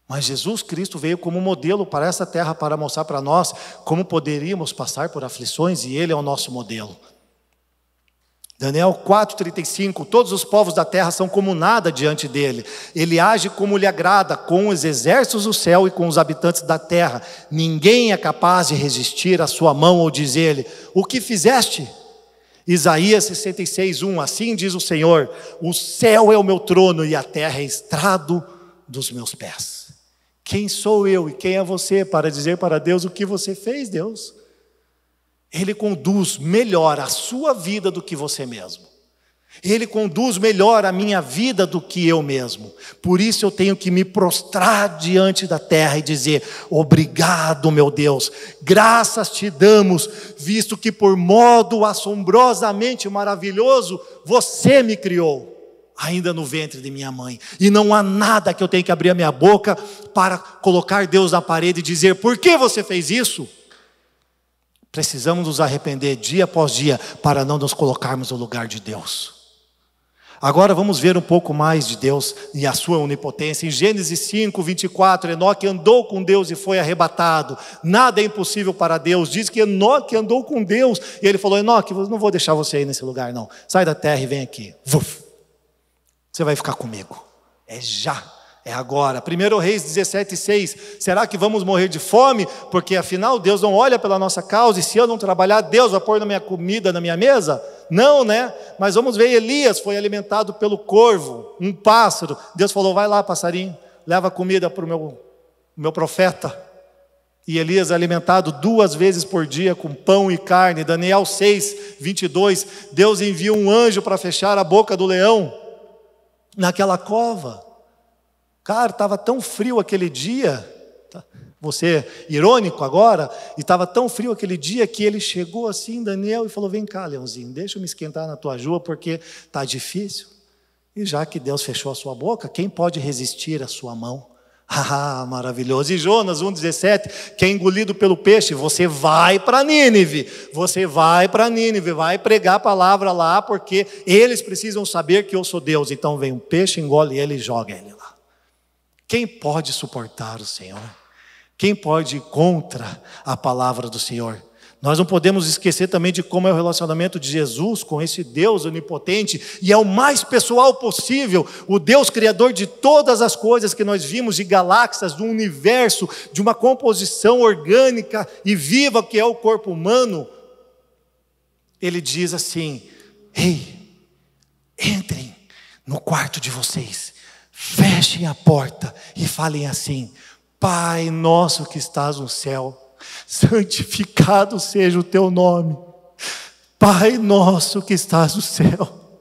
S1: mas Jesus Cristo veio como modelo para essa terra, para mostrar para nós como poderíamos passar por aflições, e Ele é o nosso modelo. Daniel 4,35, todos os povos da terra são como nada diante dele. Ele age como lhe agrada, com os exércitos do céu e com os habitantes da terra. Ninguém é capaz de resistir à sua mão ou dizer-lhe: o que fizeste? Isaías 66:1, assim diz o Senhor: o céu é o meu trono e a terra é estrado dos meus pés. Quem sou eu e quem é você para dizer para Deus o que você fez, Deus? Ele conduz melhor a sua vida do que você mesmo. Ele conduz melhor a minha vida do que eu mesmo. Por isso eu tenho que me prostrar diante da terra e dizer: obrigado, meu Deus, graças te damos, visto que por modo assombrosamente maravilhoso você me criou, ainda no ventre de minha mãe. E não há nada que eu tenha que abrir a minha boca para colocar Deus na parede e dizer: por que você fez isso? Precisamos nos arrepender dia após dia para não nos colocarmos no lugar de Deus. Agora vamos ver um pouco mais de Deus e a sua onipotência. Em Gênesis 5, 24, Enoque andou com Deus e foi arrebatado. Nada é impossível para Deus. Diz que Enoque andou com Deus. E ele falou: Enoque, eu não vou deixar você aí nesse lugar não. Sai da terra e vem aqui. Vuf. Você vai ficar comigo. É já. É agora. 1 Reis 17:6. Será que vamos morrer de fome? Porque afinal Deus não olha pela nossa causa, e se eu não trabalhar, Deus vai pôr na minha comida, na minha mesa? Não, né? Mas vamos ver, Elias foi alimentado pelo corvo, um pássaro. Deus falou: vai lá, passarinho, leva comida para o meu profeta. E Elias é alimentado 2 vezes por dia com pão e carne. Daniel 6:22. Deus envia um anjo para fechar a boca do leão naquela cova. Cara, estava tão frio aquele dia, você irônico agora, e estava tão frio aquele dia que ele chegou assim, Daniel, e falou: vem cá, leãozinho, deixa eu me esquentar na tua juba, porque está difícil. E já que Deus fechou a sua boca, quem pode resistir à sua mão? Ah, maravilhoso. E Jonas 1,17, que é engolido pelo peixe: você vai para Nínive, você vai para Nínive, vai pregar a palavra lá, porque eles precisam saber que eu sou Deus. Então vem um peixe, engole ele e joga ele lá. Quem pode suportar o Senhor? Quem pode ir contra a palavra do Senhor? Nós não podemos esquecer também de como é o relacionamento de Jesus com esse Deus onipotente, e é o mais pessoal possível. O Deus criador de todas as coisas que nós vimos, de galáxias, do universo, de uma composição orgânica e viva que é o corpo humano. Ele diz assim: ei, entrem no quarto de vocês, fechem a porta e falem assim: Pai nosso que estás no céu, santificado seja o teu nome. Pai nosso que estás no céu,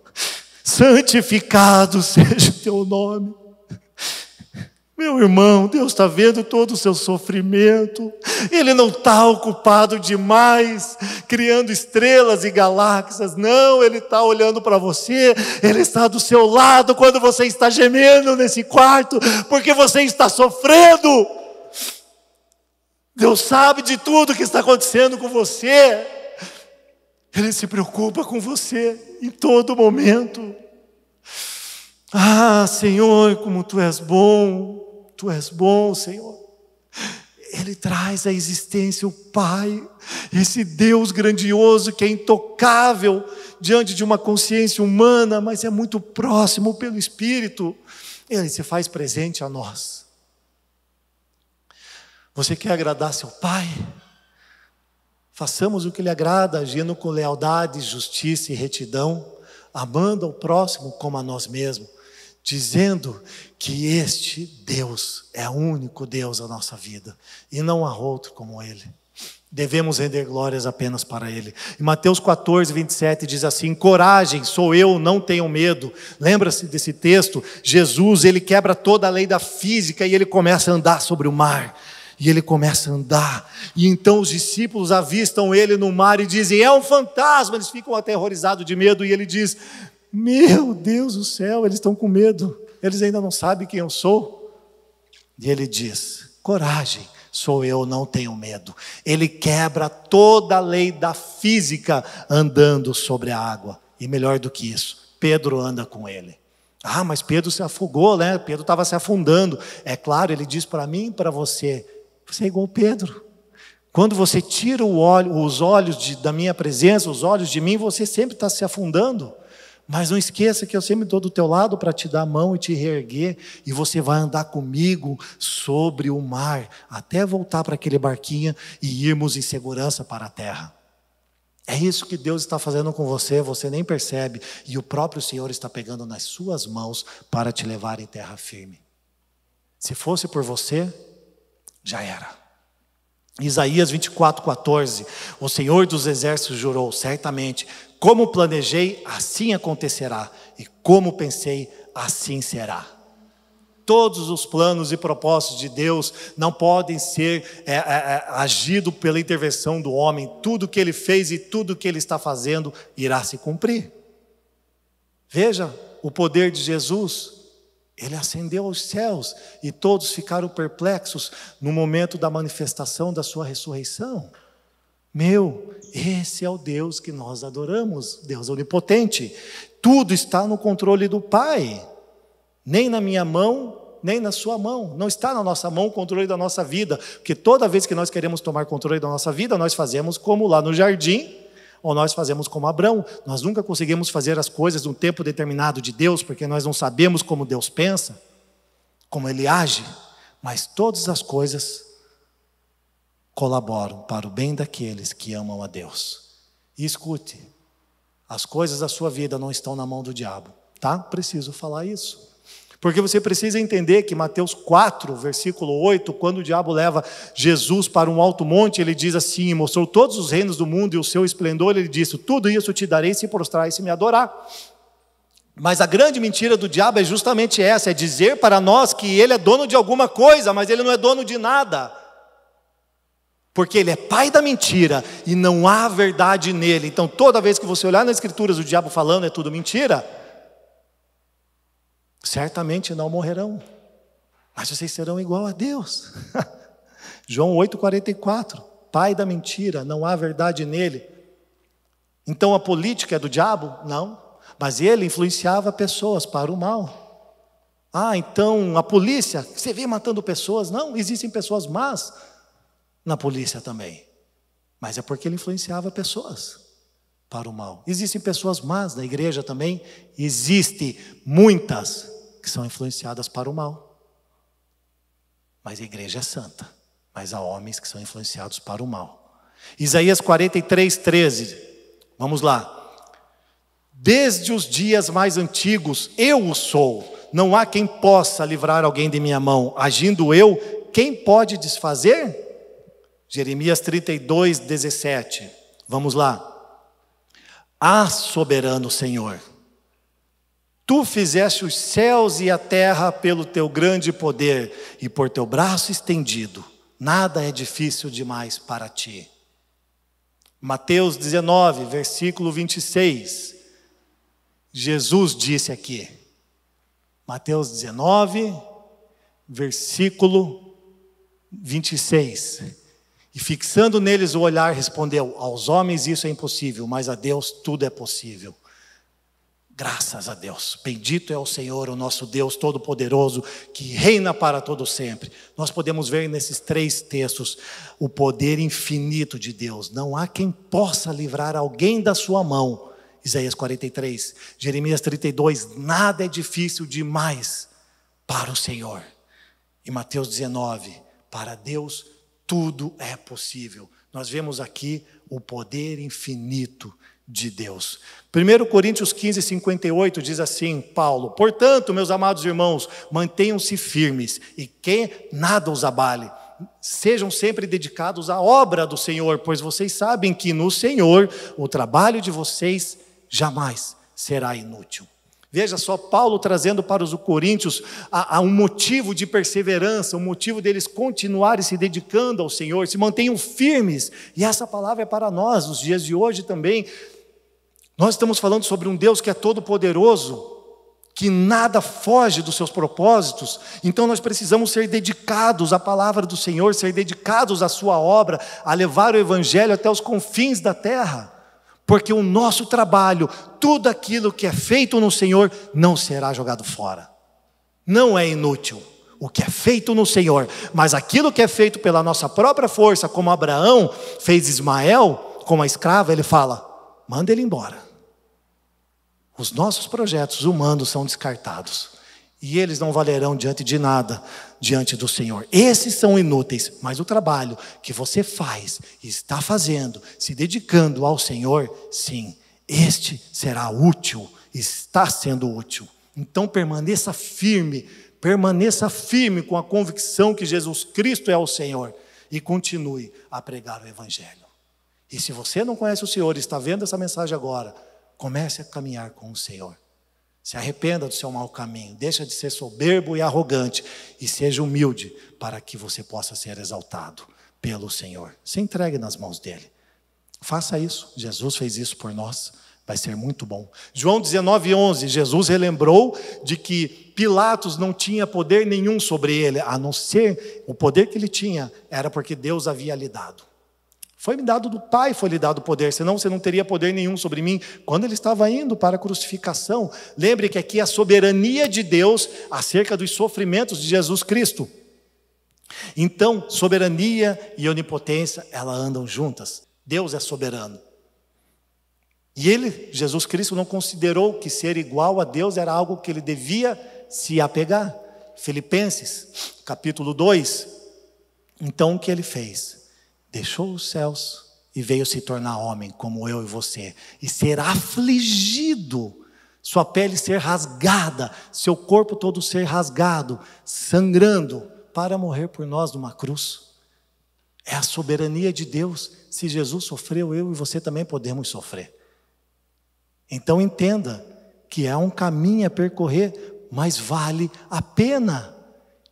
S1: santificado seja o teu nome. Meu irmão, Deus está vendo todo o seu sofrimento. Ele não está ocupado demais, criando estrelas e galáxias. Não, Ele está olhando para você. Ele está do seu lado quando você está gemendo nesse quarto, porque você está sofrendo. Deus sabe de tudo que está acontecendo com você. Ele se preocupa com você em todo momento. Ah, Senhor, como Tu és bom. Tu és bom, Senhor. Ele traz à existência o Pai, esse Deus grandioso que é intocável diante de uma consciência humana, mas é muito próximo pelo Espírito. Ele se faz presente a nós. Você quer agradar seu Pai? Façamos o que lhe agrada, agindo com lealdade, justiça e retidão, amando ao próximo como a nós mesmos, dizendo que este Deus é o único Deus da nossa vida e não há outro como Ele. Devemos render glórias apenas para Ele. Em Mateus 14, 27 diz assim: coragem, sou eu, não tenham medo. Lembra-se desse texto? Jesus, Ele quebra toda a lei da física e Ele começa a andar sobre o mar. E Ele começa a andar, e então os discípulos avistam Ele no mar e dizem: é um fantasma. Eles ficam aterrorizados de medo, e Ele diz: meu Deus do céu, eles estão com medo, eles ainda não sabem quem eu sou. E Ele diz: coragem, sou eu, não tenho medo. Ele quebra toda a lei da física andando sobre a água. E melhor do que isso, Pedro anda com Ele. Ah, mas Pedro se afogou, né? Pedro estava se afundando. É claro, Ele diz para mim e para você: você é igual Pedro. Quando você tira os olhos da minha presença, os olhos de mim, você sempre está se afundando. Mas não esqueça que eu sempre estou do teu lado para te dar a mão e te reerguer. E você vai andar comigo sobre o mar, até voltar para aquele barquinho e irmos em segurança para a terra. É isso que Deus está fazendo com você, você nem percebe. E o próprio Senhor está pegando nas suas mãos para te levar em terra firme. Se fosse por você, já era. Isaías 24:14, o Senhor dos exércitos jurou: certamente, como planejei, assim acontecerá, e como pensei, assim será. Todos os planos e propósitos de Deus não podem ser agidos pela intervenção do homem. Tudo que Ele fez e tudo que Ele está fazendo irá se cumprir. Veja o poder de Jesus. Ele ascendeu aos céus e todos ficaram perplexos no momento da manifestação da sua ressurreição. Esse é o Deus que nós adoramos, Deus onipotente. Tudo está no controle do Pai. Nem na minha mão, nem na sua mão. Não está na nossa mão o controle da nossa vida. Porque toda vez que nós queremos tomar controle da nossa vida, nós fazemos como lá no jardim, ou nós fazemos como Abrão. Nós nunca conseguimos fazer as coisas num tempo determinado de Deus, porque nós não sabemos como Deus pensa, como Ele age. Mas todas as coisas colaboram para o bem daqueles que amam a Deus. E escute, as coisas da sua vida não estão na mão do diabo, tá? Preciso falar isso. Porque você precisa entender que Mateus 4, versículo 8, quando o diabo leva Jesus para um alto monte, ele diz assim: mostrou todos os reinos do mundo e o seu esplendor, ele disse: tudo isso te darei se prostrar e se me adorar. Mas a grande mentira do diabo é justamente essa, é dizer para nós que ele é dono de alguma coisa, mas ele não é dono de nada. Porque ele é pai da mentira e não há verdade nele. Então toda vez que você olhar nas escrituras o diabo falando é tudo mentira, certamente não morrerão, mas vocês serão igual a Deus. João 8,44, pai da mentira, não há verdade nele. Então a política é do diabo? Não, mas ele influenciava pessoas para o mal. Ah, então a polícia, você vê matando pessoas? Não, existem pessoas más na polícia também, mas é porque ele influenciava pessoas para o mal. Existem pessoas más na igreja também, existem muitas que são influenciadas para o mal. Mas a igreja é santa, mas há homens que são influenciados para o mal. Isaías 43:13, vamos lá. Desde os dias mais antigos eu o sou, não há quem possa livrar alguém de minha mão. Agindo eu, quem pode desfazer? Jeremias 32:17, vamos lá. Ah, soberano Senhor, Tu fizeste os céus e a terra pelo teu grande poder, e por teu braço estendido, nada é difícil demais para ti. Mateus 19, versículo 26. Jesus disse aqui. Mateus 19, versículo 26. E fixando neles o olhar, respondeu: aos homens isso é impossível, mas a Deus tudo é possível. Graças a Deus, bendito é o Senhor, o nosso Deus Todo-Poderoso, que reina para todo sempre. Nós podemos ver nesses 3 textos o poder infinito de Deus. Não há quem possa livrar alguém da sua mão. Isaías 43, Jeremias 32, nada é difícil demais para o Senhor. E Mateus 19, para Deus tudo é possível. Nós vemos aqui o poder infinito de Deus. 1 Coríntios 15, 58 diz assim, Paulo: portanto, meus amados irmãos, mantenham-se firmes e que nada os abale. Sejam sempre dedicados à obra do Senhor, pois vocês sabem que no Senhor o trabalho de vocês jamais será inútil. Veja só, Paulo trazendo para os coríntios um motivo de perseverança, um motivo deles continuarem se dedicando ao Senhor, se mantenham firmes. E essa palavra é para nós, nos dias de hoje também. Nós estamos falando sobre um Deus que é todo-poderoso, que nada foge dos seus propósitos. Então nós precisamos ser dedicados à palavra do Senhor, ser dedicados à sua obra, a levar o Evangelho até os confins da terra. Porque o nosso trabalho, tudo aquilo que é feito no Senhor, não será jogado fora. Não é inútil o que é feito no Senhor. Mas aquilo que é feito pela nossa própria força, como Abraão fez Ismael com a escrava, ele fala: manda ele embora. Os nossos projetos humanos são descartados. E eles não valerão diante de nada, diante do Senhor. Esses são inúteis, mas o trabalho que você faz e está fazendo, se dedicando ao Senhor, sim, este será útil, está sendo útil. Então permaneça firme com a convicção que Jesus Cristo é o Senhor e continue a pregar o Evangelho. E se você não conhece o Senhor e está vendo essa mensagem agora, comece a caminhar com o Senhor. Se arrependa do seu mau caminho, deixa de ser soberbo e arrogante e seja humilde para que você possa ser exaltado pelo Senhor. Se entregue nas mãos dele. Faça isso, Jesus fez isso por nós, vai ser muito bom. João 19:11, Jesus relembrou de que Pilatos não tinha poder nenhum sobre ele, a não ser o poder que ele tinha, era porque Deus havia lhe dado. Foi-me dado do Pai, foi-lhe dado o poder, senão você não teria poder nenhum sobre mim. Quando ele estava indo para a crucificação, lembre que aqui a soberania de Deus acerca dos sofrimentos de Jesus Cristo. Então, soberania e onipotência, elas andam juntas. Deus é soberano. E ele, Jesus Cristo, não considerou que ser igual a Deus era algo que ele devia se apegar. Filipenses, capítulo 2. Então, o que ele fez? Deixou os céus e veio se tornar homem, como eu e você, e ser afligido, sua pele ser rasgada, seu corpo todo ser rasgado, sangrando, para morrer por nós numa cruz. É a soberania de Deus. Se Jesus sofreu, eu e você também podemos sofrer. Então entenda que é um caminho a percorrer, mas vale a pena.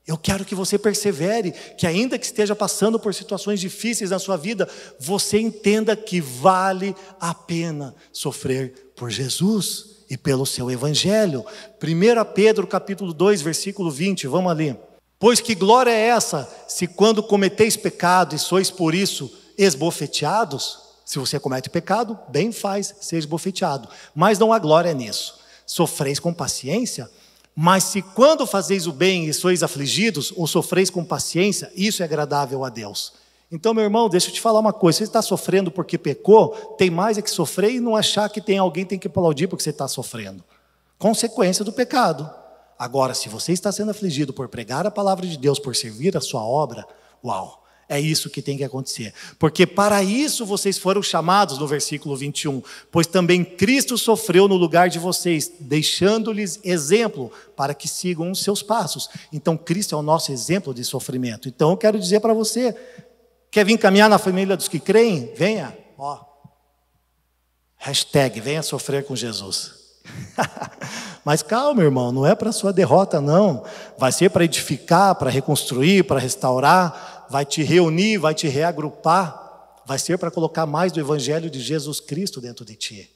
S1: Eu quero que você persevere, que ainda que esteja passando por situações difíceis na sua vida, você entenda que vale a pena sofrer por Jesus e pelo seu Evangelho. 1 Pedro capítulo 2, versículo 20, vamos ali. Pois que glória é essa, se quando cometeis pecado e sois por isso esbofeteados? Se você comete pecado, bem faz ser esbofeteado, mas não há glória nisso. Sofreis com paciência? Mas se quando fazeis o bem e sois afligidos, ou sofreis com paciência, isso é agradável a Deus. Então, meu irmão, deixa eu te falar uma coisa. Você está sofrendo porque pecou, tem mais é que sofrer e não achar que tem alguém que tem que aplaudir porque você está sofrendo. Consequência do pecado. Agora, se você está sendo afligido por pregar a palavra de Deus, por servir a sua obra, uau! É isso que tem que acontecer. Porque para isso vocês foram chamados, no versículo 21. Pois também Cristo sofreu no lugar de vocês, deixando-lhes exemplo para que sigam os seus passos. Então Cristo é o nosso exemplo de sofrimento. Então eu quero dizer para você, quer vir caminhar na família dos que creem? Venha, ó. Hashtag, venha sofrer com Jesus. Mas calma, irmão, não é para a sua derrota, não. Vai ser para edificar, para reconstruir, para restaurar, vai te reunir, vai te reagrupar, vai ser para colocar mais do Evangelho de Jesus Cristo dentro de ti.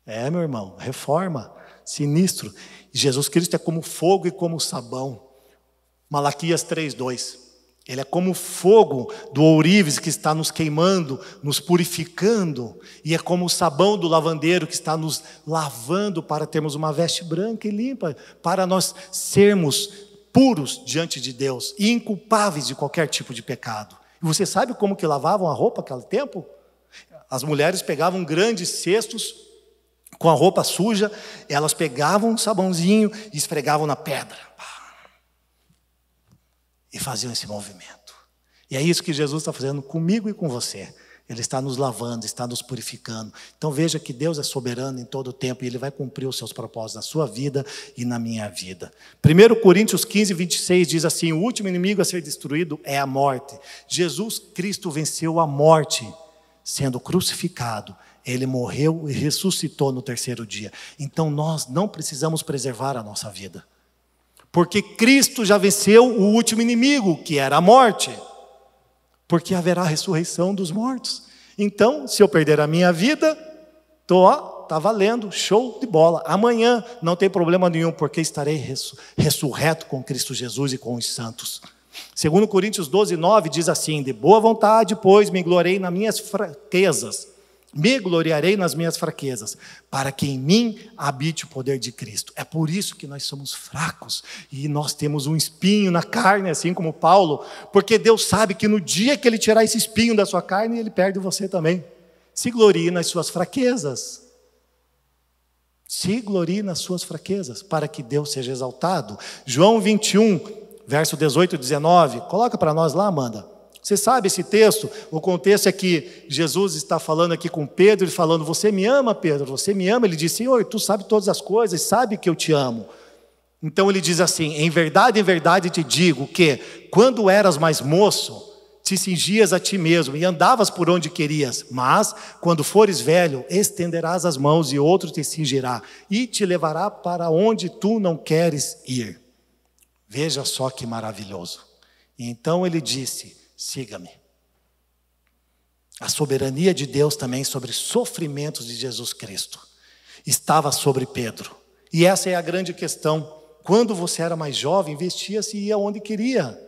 S1: Meu irmão, reforma, sinistro. Jesus Cristo é como fogo e como sabão. Malaquias 3:2. Ele é como o fogo do ourives que está nos queimando, nos purificando. E é como o sabão do lavandeiro que está nos lavando para termos uma veste branca e limpa. Para nós sermos puros diante de Deus e inculpáveis de qualquer tipo de pecado. E você sabe como que lavavam a roupa naquele tempo? As mulheres pegavam grandes cestos com a roupa suja. Elas pegavam um sabãozinho e esfregavam na pedra. E faziam esse movimento. E é isso que Jesus está fazendo comigo e com você. Ele está nos lavando, está nos purificando. Então veja que Deus é soberano em todo o tempo. E Ele vai cumprir os seus propósitos na sua vida e na minha vida. 1 Coríntios 15:26 diz assim: o último inimigo a ser destruído é a morte. Jesus Cristo venceu a morte, sendo crucificado. Ele morreu e ressuscitou no terceiro dia. Então nós não precisamos preservar a nossa vida. Porque Cristo já venceu o último inimigo, que era a morte. Porque haverá ressurreição dos mortos. Então, se eu perder a minha vida, tá valendo, show de bola. Amanhã não tem problema nenhum, porque estarei ressurreto com Cristo Jesus e com os santos. 2 Coríntios 12:9 diz assim: de boa vontade, pois, me gloriarei nas minhas fraquezas. Me gloriarei nas minhas fraquezas, para que em mim habite o poder de Cristo. É por isso que nós somos fracos, e nós temos um espinho na carne, assim como Paulo, porque Deus sabe que no dia que Ele tirar esse espinho da sua carne, Ele perde você também. Se glorie nas suas fraquezas. Se glorie nas suas fraquezas, para que Deus seja exaltado. João 21, verso 18 e 19, coloca para nós lá, Amanda. Você sabe esse texto? O contexto é que Jesus está falando aqui com Pedro, ele falando: você me ama, Pedro? Você me ama? Ele diz: Senhor, tu sabe todas as coisas, sabe que eu te amo. Então ele diz assim: em verdade te digo que, quando eras mais moço, te cingias a ti mesmo e andavas por onde querias, mas, quando fores velho, estenderás as mãos e outro te cingirá e te levará para onde tu não queres ir. Veja só que maravilhoso. E então ele disse: siga-me. A soberania de Deus também sobre sofrimentos de Jesus Cristo estava sobre Pedro. E essa é a grande questão. Quando você era mais jovem, vestia-se e ia onde queria.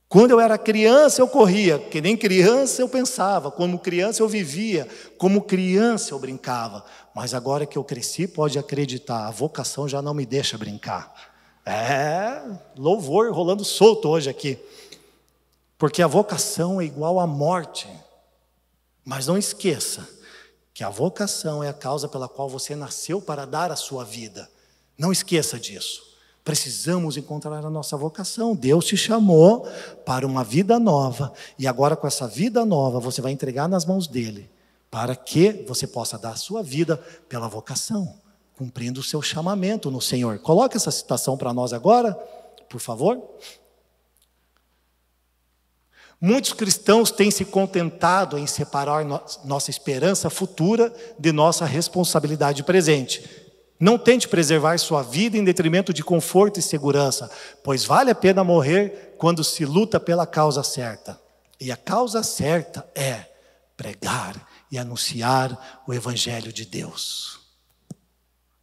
S1: Quando eu era criança, eu corria. Que nem criança eu pensava. Como criança eu vivia. Como criança eu brincava. Mas agora que eu cresci, pode acreditar, a vocação já não me deixa brincar. Louvor rolando solto hoje aqui. Porque a vocação é igual à morte. Mas não esqueça que a vocação é a causa pela qual você nasceu para dar a sua vida. Não esqueça disso. Precisamos encontrar a nossa vocação. Deus te chamou para uma vida nova. E agora, com essa vida nova, você vai entregar nas mãos dele, para que você possa dar a sua vida pela vocação, cumprindo o seu chamamento no Senhor. Coloque essa citação para nós agora, por favor. Muitos cristãos têm se contentado em separar nossa esperança futura de nossa responsabilidade presente. Não tente preservar sua vida em detrimento de conforto e segurança, pois vale a pena morrer quando se luta pela causa certa. E a causa certa é pregar e anunciar o Evangelho de Deus.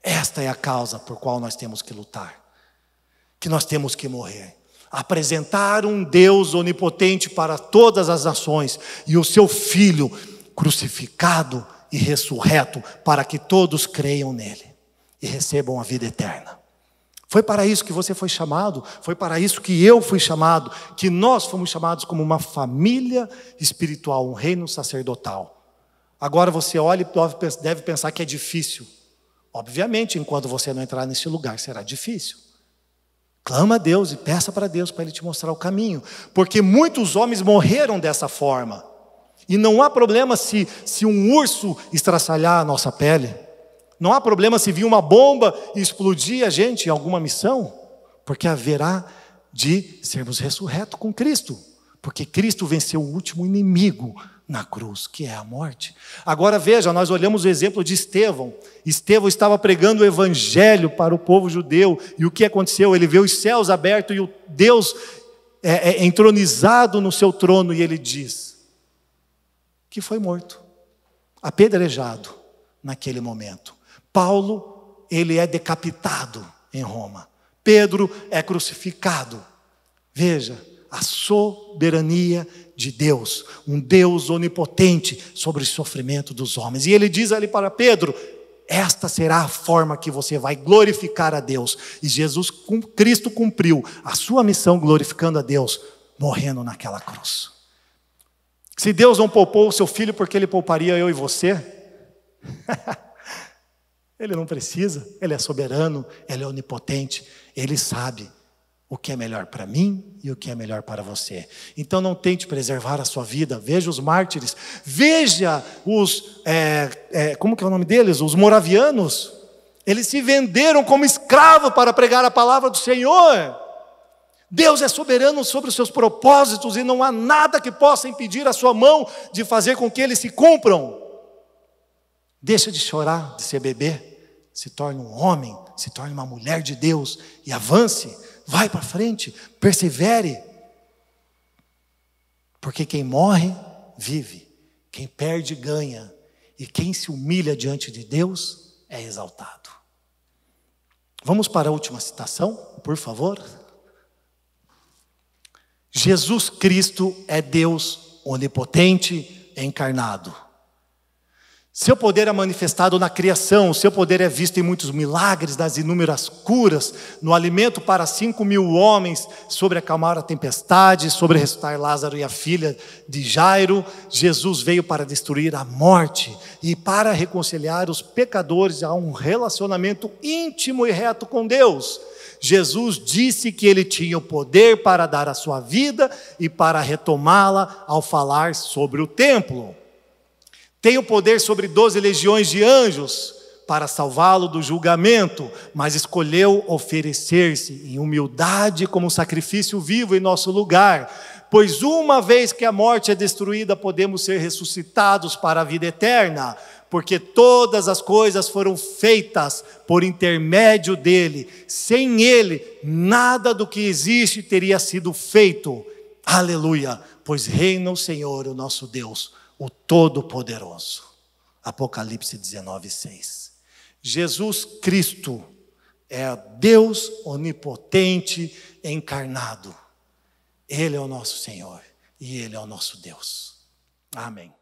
S1: Esta é a causa por qual nós temos que lutar, que nós temos que morrer. Apresentar um Deus onipotente para todas as nações e o seu Filho crucificado e ressurreto para que todos creiam nele e recebam a vida eterna. Foi para isso que você foi chamado, foi para isso que eu fui chamado, que nós fomos chamados como uma família espiritual, um reino sacerdotal. Agora você olha e deve pensar que é difícil. Obviamente, enquanto você não entrar nesse lugar, será difícil. Clama a Deus e peça para Deus para Ele te mostrar o caminho. Porque muitos homens morreram dessa forma. E não há problema se um urso estraçalhar a nossa pele. Não há problema se vir uma bomba e explodir a gente em alguma missão. Porque haverá de sermos ressurretos com Cristo. Porque Cristo venceu o último inimigo na cruz, que é a morte. Agora veja, nós olhamos o exemplo de Estevão. Estevão estava pregando o evangelho para o povo judeu, e o que aconteceu? Ele vê os céus abertos e o Deus entronizado no seu trono, e ele diz que foi morto, apedrejado naquele momento. Paulo, ele é decapitado em Roma. Pedro é crucificado. Veja, a soberania de Deus, um Deus onipotente sobre o sofrimento dos homens. E ele diz ali para Pedro: esta será a forma que você vai glorificar a Deus. E Jesus Cristo cumpriu a sua missão glorificando a Deus, morrendo naquela cruz. Se Deus não poupou o seu filho, porque Ele pouparia eu e você? Ele não precisa, Ele é soberano, Ele é onipotente, Ele sabe o que é melhor para mim e o que é melhor para você. Então não tente preservar a sua vida. Veja os mártires, veja os, como que é o nome deles? Os moravianos. Eles se venderam como escravos para pregar a palavra do Senhor. Deus é soberano sobre os seus propósitos e não há nada que possa impedir a sua mão de fazer com que eles se cumpram. Deixa de chorar, de ser bebê. Se torne um homem, se torne uma mulher de Deus e avance. Vai para frente, persevere. Porque quem morre, vive. Quem perde, ganha. E quem se humilha diante de Deus, é exaltado. Vamos para a última citação, por favor. Jesus Cristo é Deus onipotente encarnado. Seu poder é manifestado na criação, seu poder é visto em muitos milagres, nas inúmeras curas, no alimento para 5.000 homens, sobre acalmar a tempestade, sobre ressuscitar Lázaro e a filha de Jairo. Jesus veio para destruir a morte e para reconciliar os pecadores a um relacionamento íntimo e reto com Deus. Jesus disse que ele tinha o poder para dar a sua vida e para retomá-la ao falar sobre o templo. Tem o poder sobre 12 legiões de anjos para salvá-lo do julgamento, mas escolheu oferecer-se em humildade como sacrifício vivo em nosso lugar. Pois uma vez que a morte é destruída, podemos ser ressuscitados para a vida eterna, porque todas as coisas foram feitas por intermédio dele. Sem ele, nada do que existe teria sido feito. Aleluia! Pois reina o Senhor, o nosso Deus, o Todo-Poderoso. Apocalipse 19:6. Jesus Cristo é Deus onipotente encarnado. Ele é o nosso Senhor e Ele é o nosso Deus. Amém.